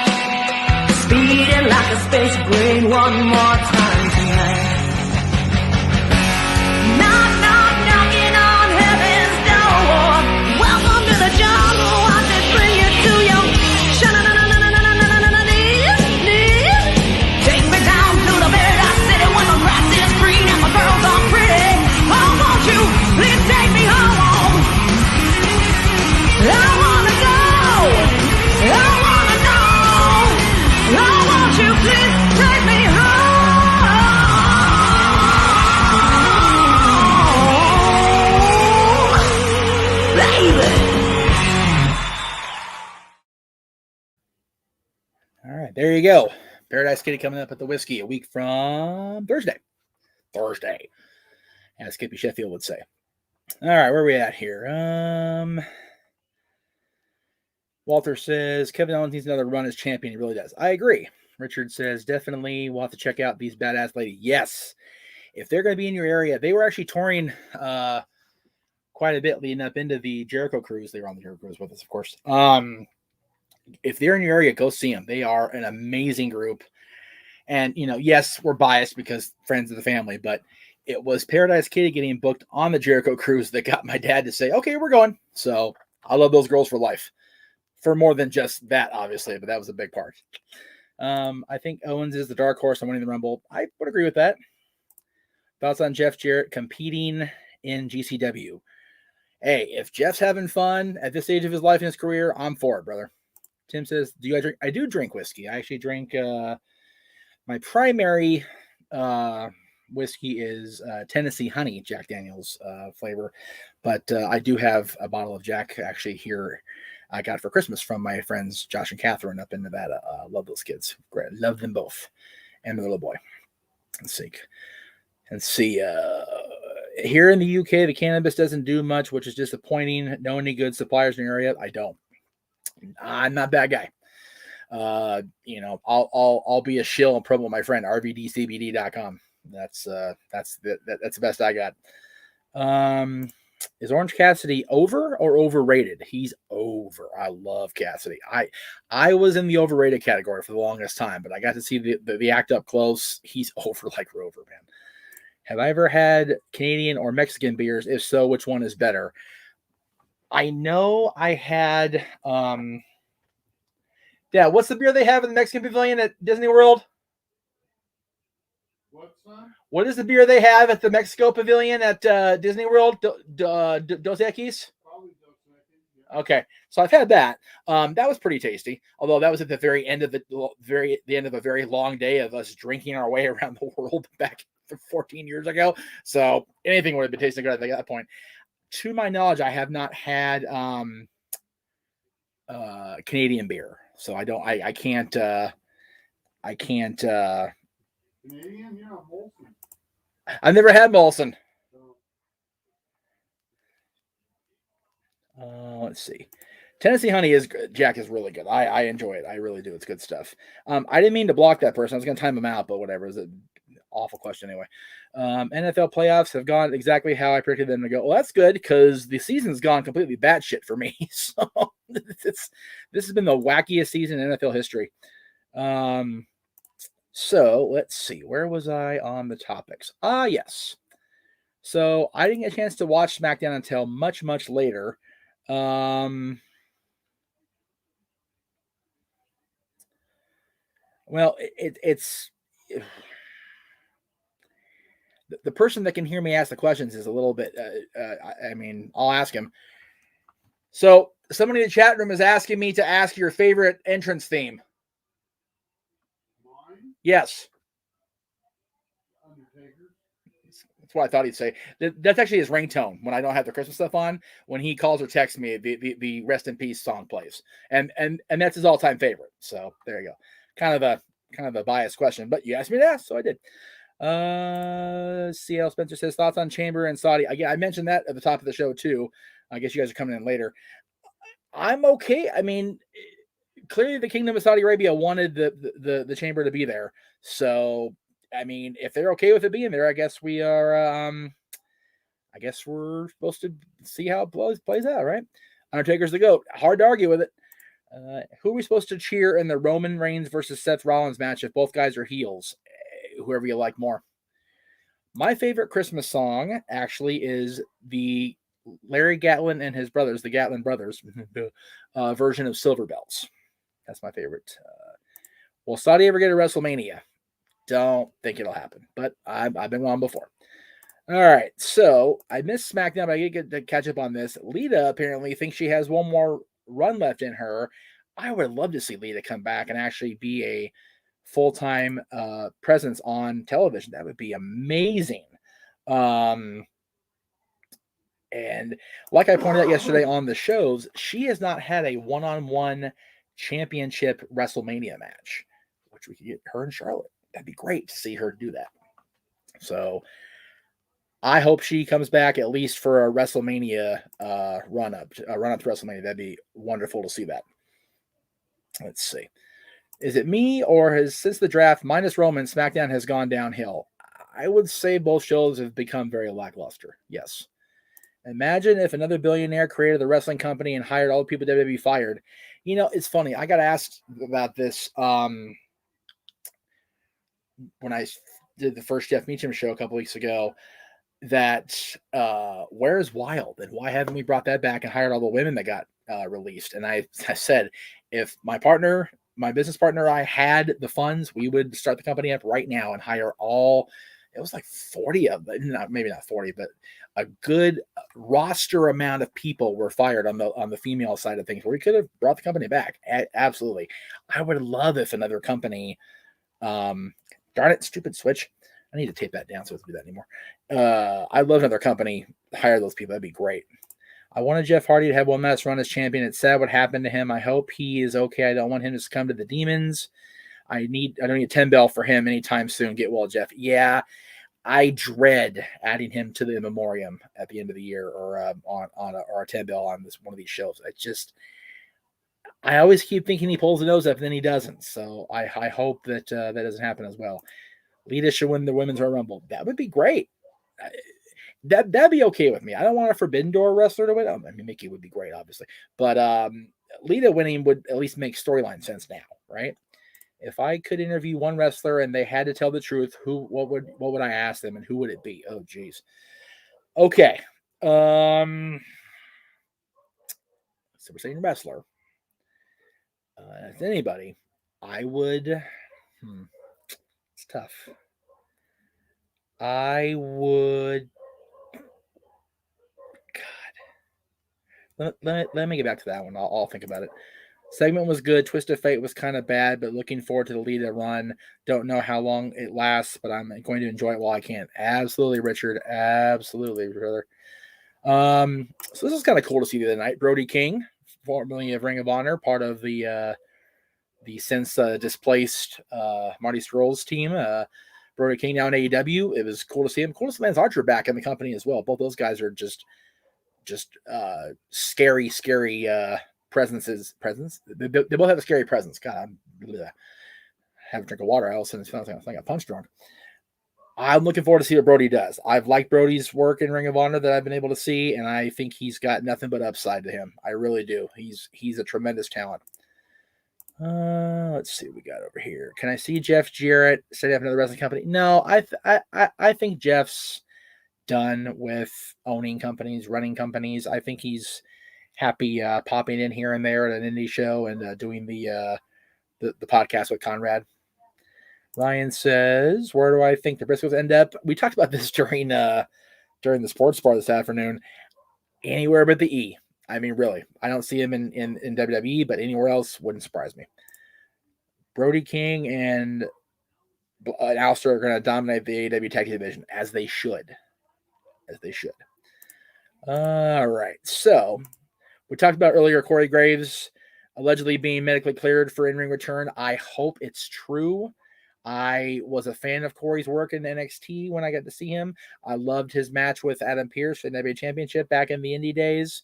speeding like a space brain. One more time tonight. Knock, knock, knocking on heaven's door. Welcome to the jungle. I just bring you to your knees. Take me down to the paradise city where the grass is green and the girls are pretty. Oh, won't you please take me home? I wanna go. I wanna know. Oh, won't you please take me home, baby? All right, there you go. Paradise Kitty coming up at the Whiskey a week from Thursday, as Skippy Sheffield would say. All right, where are we at here? Walter says Kevin Owens needs another run as champion. He really does. I agree. Richard says definitely we'll have to check out these badass ladies. Yes, if they're going to be in your area, they were actually touring quite a bit leading up into the Jericho cruise. They were on the Jericho cruise with us, of course. If they're in your area, go see them. They are an amazing group. And, you know, yes, we're biased because friends of the family, but it was Paradise Kitty getting booked on the Jericho cruise that got my dad to say, okay, we're going. So I love those girls for life. For more than just that, obviously, but that was a big part. I think Owens is the dark horse on winning the Rumble. I would agree with that. Thoughts on Jeff Jarrett competing in GCW? Hey, if Jeff's having fun at this stage of his life and his career, I'm for it, brother. Tim says, do you guys drink? I do drink whiskey. I actually drink, my primary whiskey is Tennessee Honey, Jack Daniels flavor. But I do have a bottle of Jack actually here I got for Christmas from my friends Josh and Catherine up in Nevada. Love those kids. Great. Love them both. And the little boy. Let's see. Here in the UK, the cannabis doesn't do much, which is disappointing. Know any good suppliers in your area? I don't. I'm not that guy. You know, I'll be a shill and promote my friend rvdcbd.com. That's the best I got. Is Orange Cassidy over or overrated? He's over. I love Cassidy. I was in the overrated category for the longest time, but I got to see the act up close. He's over like Rover, man. Have I ever had Canadian or Mexican beers? If so, which one is better? I know I had yeah, what's the beer they have in the Mexican Pavilion at Disney World? What's that? What is the beer they have at the Mexico Pavilion at Disney World? Dos Equis? Probably Dos Equis, yeah. Okay, so I've had that. That was pretty tasty. Although that was at the very end of the end of a very long day of us drinking our way around the world back 14 years ago. So anything would have been tasting good, I think, at that point. To my knowledge, I have not had Canadian beer. So I can't Canadian, you're not Molson. I've never had Molson. Let's see. Tennessee Honey is good. Jack is really good. I enjoy it. I really do. It's good stuff. I didn't mean to block that person. I was going to time him out, but whatever. It's an awful question anyway. NFL playoffs have gone exactly how I predicted them to go. Well, that's good because the season's gone completely batshit for me. So this has been the wackiest season in NFL history. So let's see. Where was I on the topics? Yes. So I didn't get a chance to watch SmackDown until much, much later. Well, it's the person that can hear me ask the questions is a little bit. I mean, I'll ask him. So somebody in the chat room is asking me to ask your favorite entrance theme. Mine? Yes. Undertaker. That's what I thought he'd say. That's actually his ringtone when I don't have the Christmas stuff on. When he calls or texts me, the Rest in Peace song plays, and that's his all-time favorite. So there you go. Kind of a biased question, but you asked me to ask, so I did. CL Spencer says thoughts on Chamber and Saudi. Again, I mentioned that at the top of the show too. I guess you guys are coming in later. I'm okay. I mean, clearly the Kingdom of Saudi Arabia wanted the Chamber to be there, so. I mean, if they're okay with it being there, I guess we are. I guess we're supposed to see how it plays out, right? Undertaker's the GOAT. Hard to argue with it. Who are we supposed to cheer in the Roman Reigns versus Seth Rollins match if both guys are heels? Whoever you like more. My favorite Christmas song actually is the Larry Gatlin and his brothers, the Gatlin brothers, version of Silver Bells. That's my favorite. Will Saudi ever get a WrestleMania? Don't think it'll happen, but I've been wrong before. All right, so I missed SmackDown, but I get to catch up on this. Lita apparently thinks she has one more run left in her. I would love to see Lita come back and actually be a full-time presence on television. That would be amazing. And like I pointed out yesterday on the shows, she has not had a one-on-one championship WrestleMania match, which we could get her and Charlotte. That'd be great to see her do that. So I hope she comes back at least for a WrestleMania run up to WrestleMania. That'd be wonderful to see that. Let's see. Is it me or has since the draft minus Roman, SmackDown has gone downhill? I would say both shows have become very lackluster. Yes. Imagine if another billionaire created the wrestling company and hired all the people WWE fired. You know, it's funny. I got asked about this when I did the first Jeff Meacham show a couple weeks ago, that where's Wild and why haven't we brought that back and hired all the women that got released? And I said, if my business partner, I had the funds, we would start the company up right now and hire all. It was like 40 of them, maybe not 40, but a good roster amount of people were fired on the female side of things where we could have brought the company back. Absolutely. I would love if another company, darn it, stupid switch. I need to tape that down so I don't do that anymore. I'd love another company hire those people. That'd be great. I wanted Jeff Hardy to have one last run as champion. It's sad what happened to him. I hope he is okay. I don't want him to succumb to the demons. I don't need a 10 bell for him anytime soon. Get well, Jeff. Yeah, I dread adding him to the memoriam at the end of the year or a 10 bell on one of these shows. I always keep thinking he pulls the nose up and then he doesn't. So I hope that that doesn't happen as well. Lita should win the Women's Royal Rumble. That would be great. That'd be okay with me. I don't want a Forbidden Door wrestler to win. I mean, Mickey would be great, obviously. But Lita winning would at least make storyline sense now, right? If I could interview one wrestler and they had to tell the truth, what would I ask them and who would it be? Oh, geez. Okay. So we're saying wrestler. If anybody, I would. It's tough. I would. God. Let me get back to that one. I'll think about it. Segment was good. Twist of Fate was kind of bad, but looking forward to the Lita run. Don't know how long it lasts, but I'm going to enjoy it while I can. Absolutely, Richard. Absolutely, brother. So this is kind of cool to see the other night. Brody King, formerly of Ring of Honor, part of the since displaced Marty Scurll's team. Brody King now in AEW. It was cool to see him. Cool to see Lance Archer back in the company as well. Both those guys are just scary presence. They both have a scary presence. God, I'm have a drink of water. I also sounds like I got punch drunk. I'm looking forward to see what Brody does. I've liked Brody's work in Ring of Honor that I've been able to see, and I think he's got nothing but upside to him. I really do. He's a tremendous talent. Let's see what we got over here. Can I see Jeff Jarrett setting up another wrestling company? No, I think Jeff's done with owning companies, running companies. I think he's happy popping in here and there at an indie show and doing the podcast with Conrad. Ryan says, "Where do I think the Briscoes end up?" We talked about this during the sports bar this afternoon. Anywhere but the E. I mean, really, I don't see him in WWE, but anywhere else wouldn't surprise me. Brody King and Alistair are going to dominate the AEW tag team division, as they should. All right, so we talked about earlier Corey Graves allegedly being medically cleared for in-ring return. I hope it's true. I was a fan of Corey's work in NXT when I got to see him. I loved his match with Adam Pearce for the NWA Championship back in the indie days.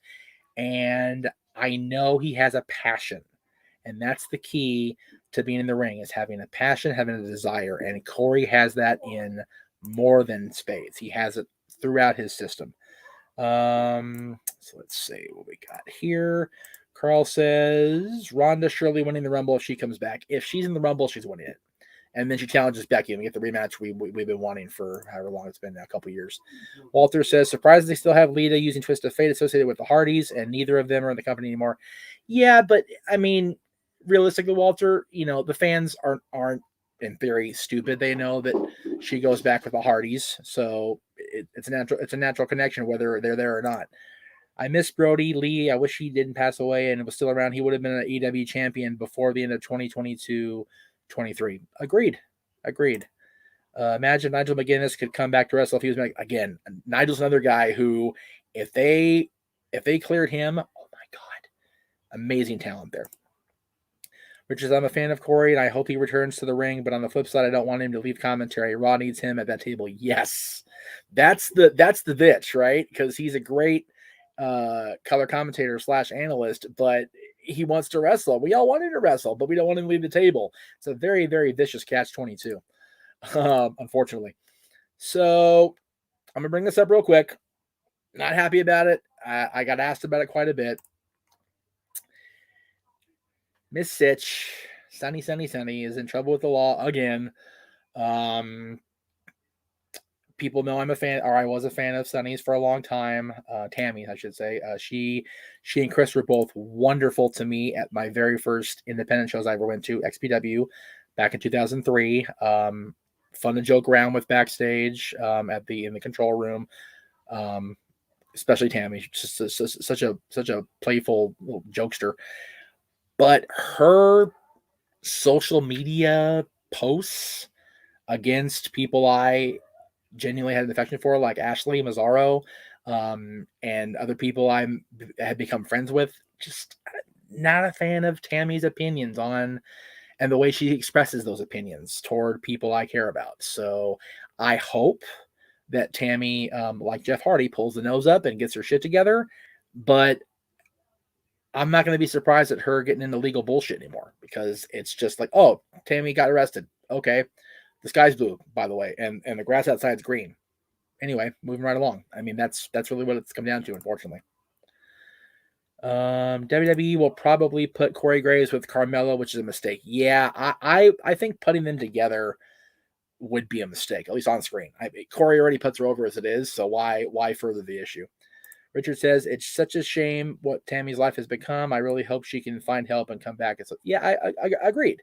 And I know he has a passion. And that's the key to being in the ring, is having a passion, having a desire. And Corey has that in more than spades. He has it throughout his system. So let's see what we got here. Carl says, Ronda surely winning the Rumble if she comes back. If she's in the Rumble, she's winning it. And then she challenges Becky and we get the rematch we've been wanting for however long it's been now, a couple years. Walter says, surprised they still have Lita using Twist of Fate associated with the Hardys, and neither of them are in the company anymore. Yeah, but I mean, realistically, Walter, the fans aren't in theory stupid. They know that she goes back with the Hardys, so it's a natural connection whether they're there or not. I miss Brody Lee. I wish he didn't pass away and was still around. He would have been an EW champion before the end of 2022-23. Agreed. Imagine Nigel McGuinness could come back to wrestle if he was back again. Nigel's another guy who, if they cleared him, oh my God, amazing talent there. Richard, I'm a fan of Corey, and I hope he returns to the ring. But on the flip side, I don't want him to leave commentary. Raw needs him at that table. Yes, that's the bitch, right? Because he's a great color commentator / analyst, but he wants to wrestle. We all want him to wrestle, but we don't want him to leave the table. It's a very, very vicious catch-22, unfortunately. So I'm gonna bring this up real quick. Not happy about it. I got asked about it quite a bit. Miss Sitch, Sunny is in trouble with the law again. People know I'm a fan, or I was a fan of Sunny's for a long time. Tammy, I should say. She and Chris were both wonderful to me at my very first independent shows I ever went to, XPW, back in 2003. Fun to joke around with backstage in the control room. Especially Tammy, just such a playful little jokester. But her social media posts against people I genuinely had an affection for, like Ashley Mazzaro, and other people I had become friends with, just not a fan of Tammy's opinions on and the way she expresses those opinions toward people I care about. So I hope that Tammy, like Jeff Hardy, pulls the nose up and gets her shit together, but I'm not going to be surprised at her getting into legal bullshit anymore, because it's just like, oh, Tammy got arrested. Okay. The sky's blue, by the way, and the grass outside's green. Anyway, moving right along. I mean, that's really what it's come down to, unfortunately. WWE will probably put Corey Graves with Carmella, which is a mistake. Yeah, I think putting them together would be a mistake, at least on screen. Corey already puts her over as it is, so why further the issue? Richard says, it's such a shame what Tammy's life has become. I really hope she can find help and come back. Yeah, I agreed.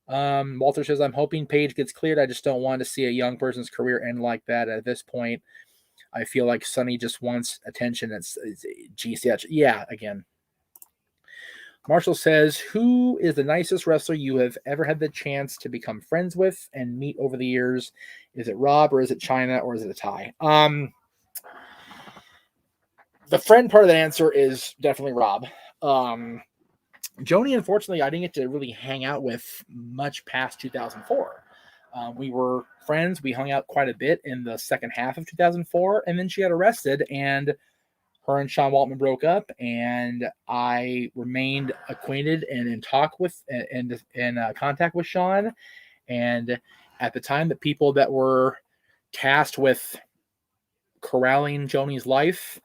Walter says, I'm hoping Paige gets cleared. I just don't want to see a young person's career end like that. At this point, I feel like Sunny just wants attention. It's GCH. Yeah, again. Marshall says, who is the nicest wrestler you have ever had the chance to become friends with and meet over the years? Is it Rob or is it China or is it a tie? The friend part of the answer is definitely Rob. Joni, unfortunately, I didn't get to really hang out with much past 2004. We were friends. We hung out quite a bit in the second half of 2004, and then she got arrested, and her and Sean Waltman broke up, and I remained acquainted and in talk with and in contact with Sean. And at the time, the people that were tasked with corralling Joni's life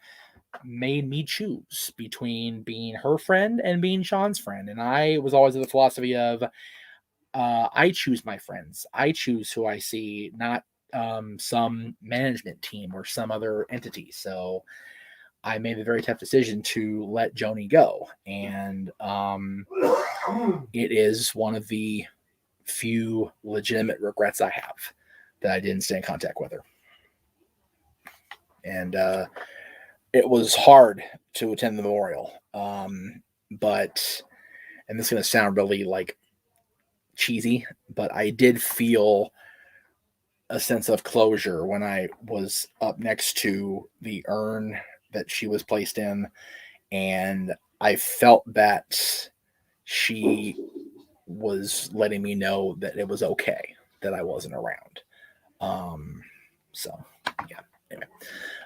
made me choose between being her friend and being Sean's friend. And I was always of the philosophy of I choose my friends. I choose who I see, not some management team or some other entity. So I made a very tough decision to let Joni go. And it is one of the few legitimate regrets I have that I didn't stay in contact with her. And it was hard to attend the memorial. But, and this is going to sound really like cheesy, but I did feel a sense of closure when I was up next to the urn that she was placed in, and I felt that she was letting me know that it was okay that I wasn't around. So yeah, anyway.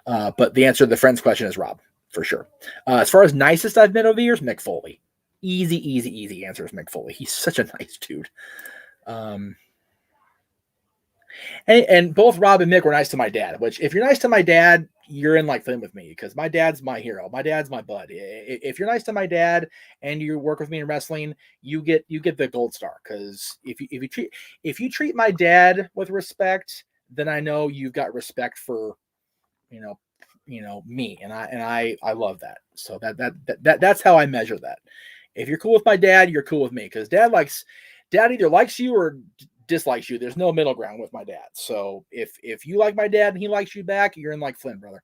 But the answer to the friend's question is Rob, for sure. As far as nicest I've met over the years, Mick Foley. Easy answer is Mick Foley. He's such a nice dude. And both Rob and Mick were nice to my dad, which if you're nice to my dad, you're in like film with me, because my dad's my hero. My dad's my bud. If you're nice to my dad and you work with me in wrestling, you get the gold star. Because if you treat my dad with respect, then I know you've got respect for me, and I love that. So that's how I measure that. If you're cool with my dad, you're cool with me, because dad either likes you or dislikes you. There's no middle ground with my dad. So if you like my dad and he likes you back, you're in like Flynn, brother.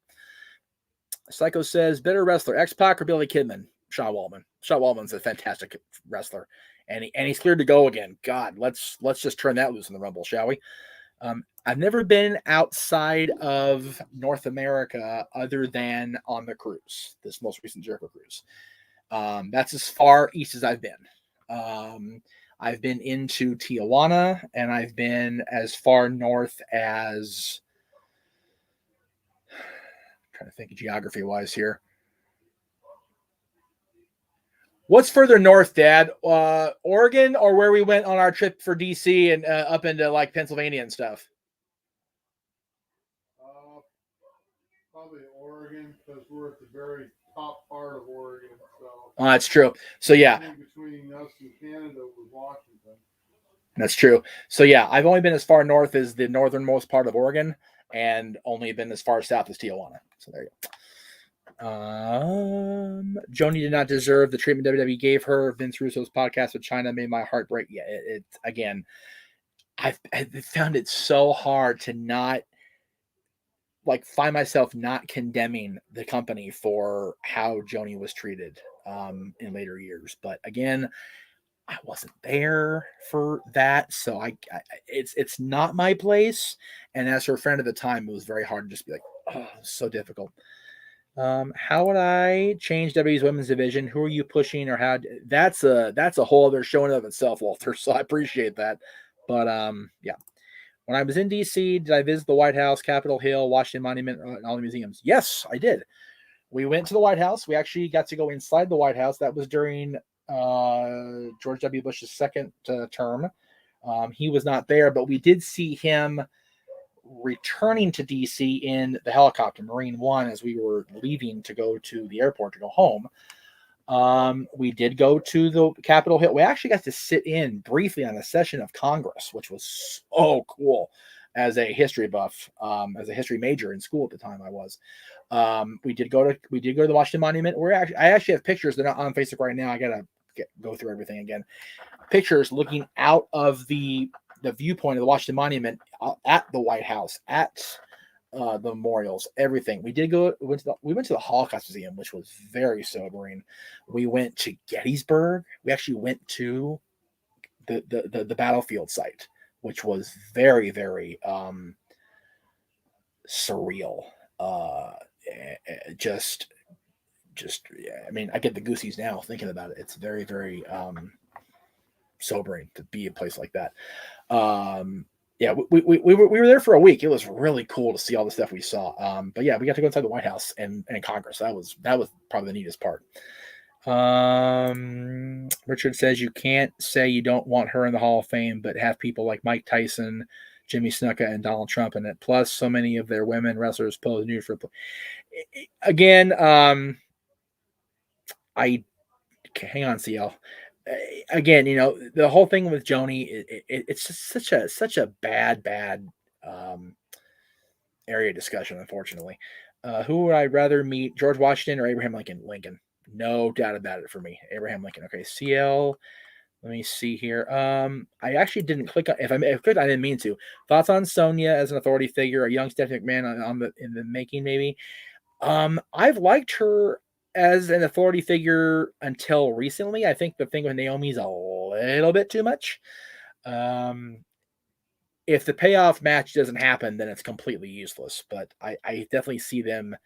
Psycho says, better wrestler, X-Pac or Billy Kidman? Sean Waltman. Sean Waltman's a fantastic wrestler, and he's cleared to go again. God, let's just turn that loose in the Rumble, shall we? I've never been outside of North America other than on the cruise, this most recent Jericho cruise. That's as far east as I've been. I've been into Tijuana, and I've been as far north as, I'm trying to think geography-wise here. What's further north, Dad? Oregon, or where we went on our trip for DC and up into like Pennsylvania and stuff? Probably Oregon, because we're at the very top part of Oregon. So that's true. So yeah, between us and Canada was Washington. That's true. So yeah, I've only been as far north as the northernmost part of Oregon, and only been as far south as Tijuana. So there you go. Joni did not deserve the treatment WWE gave her. Vince Russo's podcast with China made my heart break. Yeah, it again, I found it so hard to not find myself not condemning the company for how Joni was treated in later years. But again, I wasn't there for that, so it's not my place. And as her friend at the time, it was very hard to just be like, oh, so difficult. How would I change WWE's women's division? Who are you pushing, or how? That's a whole other show in and of itself, Walter. So I appreciate that. But yeah. When I was in DC, did I visit the White House, Capitol Hill, Washington Monument, and all the museums? Yes, I did. We went to the White House. We actually got to go inside the White House. That was during George W. Bush's second term. He was not there, but we did see him returning to DC in the helicopter, Marine One, as we were leaving to go to the airport to go home. We did go to the Capitol Hill. We actually got to sit in briefly on a session of Congress, which was so cool as a history buff, as a history major in school at the time I was. We did go to the Washington Monument. I actually have pictures. They're not on Facebook right now. I gotta go through everything again. Pictures looking out of the viewpoint of the Washington Monument at the White House, at the memorials, everything. We went to the Holocaust Museum, which was very sobering. We went to Gettysburg. We actually went to the battlefield site, which was very, very surreal. Just I mean, I get the goosies now thinking about it. It's very, very sobering to be a place like that. Yeah, we were there for a week. It was really cool to see all the stuff we saw. But yeah, we got to go inside the White House and Congress. That was probably the neatest part. Richard says you can't say you don't want her in the Hall of Fame, but have people like Mike Tyson, Jimmy Snuka, and Donald Trump in it. Plus, so many of their women wrestlers pose nude for. Again, hang on, CL. Again, the whole thing with Joni, it's just such a bad area of discussion, unfortunately. Who would I rather meet, George Washington or Abraham Lincoln? Lincoln. No doubt about it for me. Abraham Lincoln. Okay, CL. Let me see here. I actually didn't click on. If I clicked, I didn't mean to. Thoughts on Sonya as an authority figure, a young Stephanie McMahon in the making, maybe. I've liked her as an authority figure until recently. I think the thing with Naomi's a little bit too much. If the payoff match doesn't happen, then it's completely useless. But I definitely see them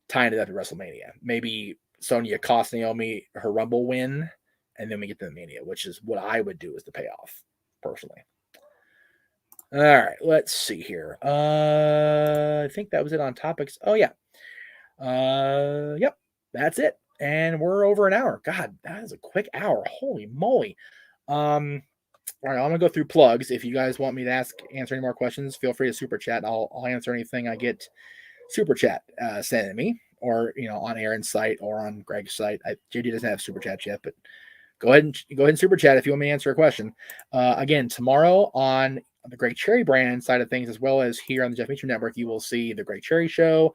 tying it up at WrestleMania. Maybe Sonya costs Naomi her Rumble win, and then we get to the Mania, which is what I would do as the payoff, personally. All right, let's see here. I think that was it on topics. Oh, yeah. Yep, that's it. And we're over an hour. God, that is a quick hour. Holy moly. All right, I'm gonna go through plugs. If you guys want me to answer any more questions, feel free to super chat. I'll answer anything I get super chat sent to me, or on Aaron's site or on Greg's site. JD doesn't have super chat yet, but go ahead and super chat if you want me to answer a question. Again, tomorrow on the Greg Cherry brand side of things, as well as here on the Jeff Meacham Network, you will see the Greg Cherry Show.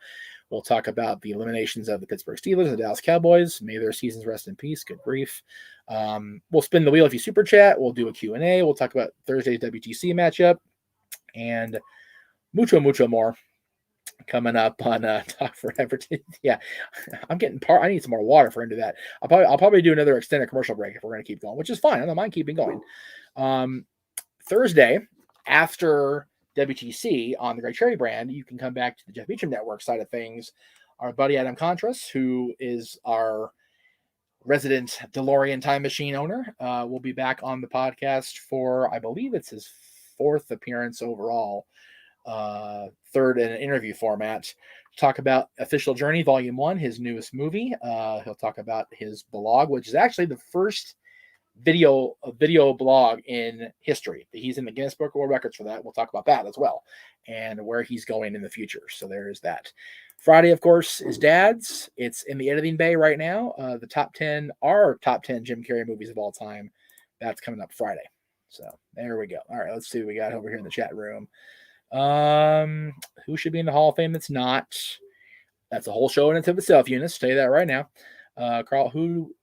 We'll talk about the eliminations of the Pittsburgh Steelers and the Dallas Cowboys. May their seasons rest in peace. Good grief. We'll spin the wheel if you super chat. We'll do a Q&A. We'll talk about Thursday's WTC matchup and mucho more coming up on Talk Forever. Yeah, I'm getting I need some more water for into that. I'll probably do another extended commercial break if we're going to keep going, which is fine. I don't mind keeping going. Thursday after WTC on the Greg Cherry brand, you can come back to the Jeff Meacham Network side of things. Our buddy Adam Contras, who is our resident DeLorean time machine owner, will be back on the podcast for, I believe it's his 4th appearance overall, 3rd in an interview format, to talk about Official Journey Volume 1, his newest movie. He'll talk about his blog, which is actually the first video blog in history. He's in the Guinness Book of World Records for that. We'll talk about that as well and where he's going in the future. So there's that. Friday, of course, is Dad's. It's in the editing bay right now. The top 10 Jim Carrey movies of all time. That's coming up Friday. So there we go. All right, let's see what we got over here in the chat room. Who should be in the Hall of Fame that's not? That's a whole show in itself, Eunice. Tell you that right now. Carl, who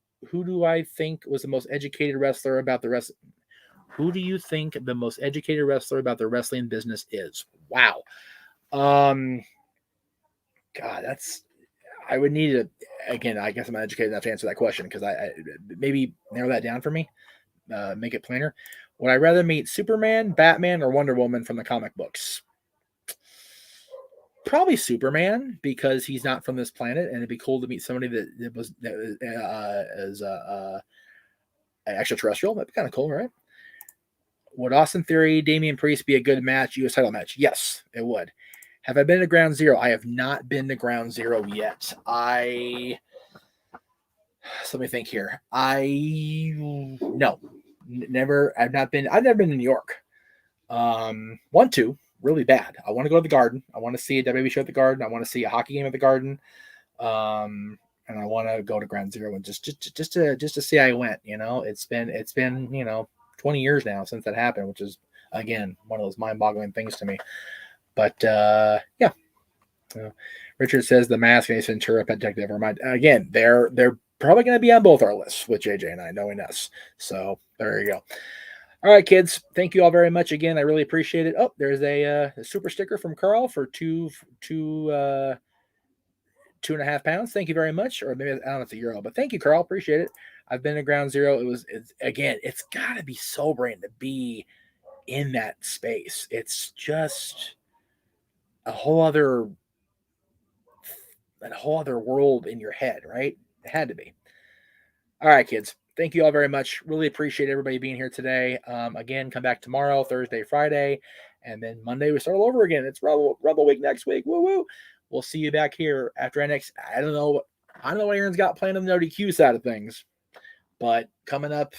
do I think was the most educated wrestler about the rest? Who do you think the most educated wrestler about the wrestling business is? Wow. God, I would need to, again, I guess I'm not educated enough to answer that question because I maybe narrow that down for me, make it plainer. Would I rather meet Superman, Batman, or Wonder Woman from the comic books? Probably Superman, because he's not from this planet, and it'd be cool to meet somebody that is extraterrestrial. That'd be kind of cool, right? Would Austin Theory, Damian Priest be a good match, U.S. title match? Yes, it would. Have I been to Ground Zero? I have not been to Ground Zero yet. So let me think here. Never. I've never been to New York. Want to. Really bad. I want to go to the Garden. I want to see a WWE show at the Garden. I want to see a hockey game at the Garden. And I want to go to Ground Zero and just to see how I went. It's been 20 years now since that happened, which is again one of those mind-boggling things to me. But yeah. Richard says the Mask and Ace Ventura Pet Detective. Again, they're probably going to be on both our lists with JJ and I, knowing us. So there you go. All right, kids. Thank you all very much again. I really appreciate it. Oh, there's a super sticker from Carl for two 2.5 pounds. Thank you very much. Or maybe I don't know if it's a euro, but thank you, Carl. Appreciate it. I've been to Ground Zero. It's got to be sobering to be in that space. It's just a whole other world in your head, right? It had to be. All right, kids. Thank you all very much. Really appreciate everybody being here today. Again, come back tomorrow, Thursday, Friday, and then Monday we start all over again. It's Rebel Week next week. Woo woo. We'll see you back here after NXT. I don't know what Aaron's got planned on the ODQ side of things, but coming up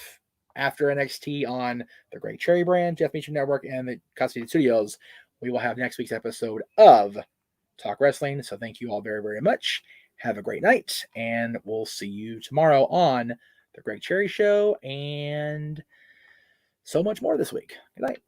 after NXT on the Great Cherry brand, Jeff Meacham Network, and the Custody Studios, we will have next week's episode of Talk Wrestling. So thank you all very, very much. Have a great night, and we'll see you tomorrow on the Greg Cherry Show and so much more this week. Good night.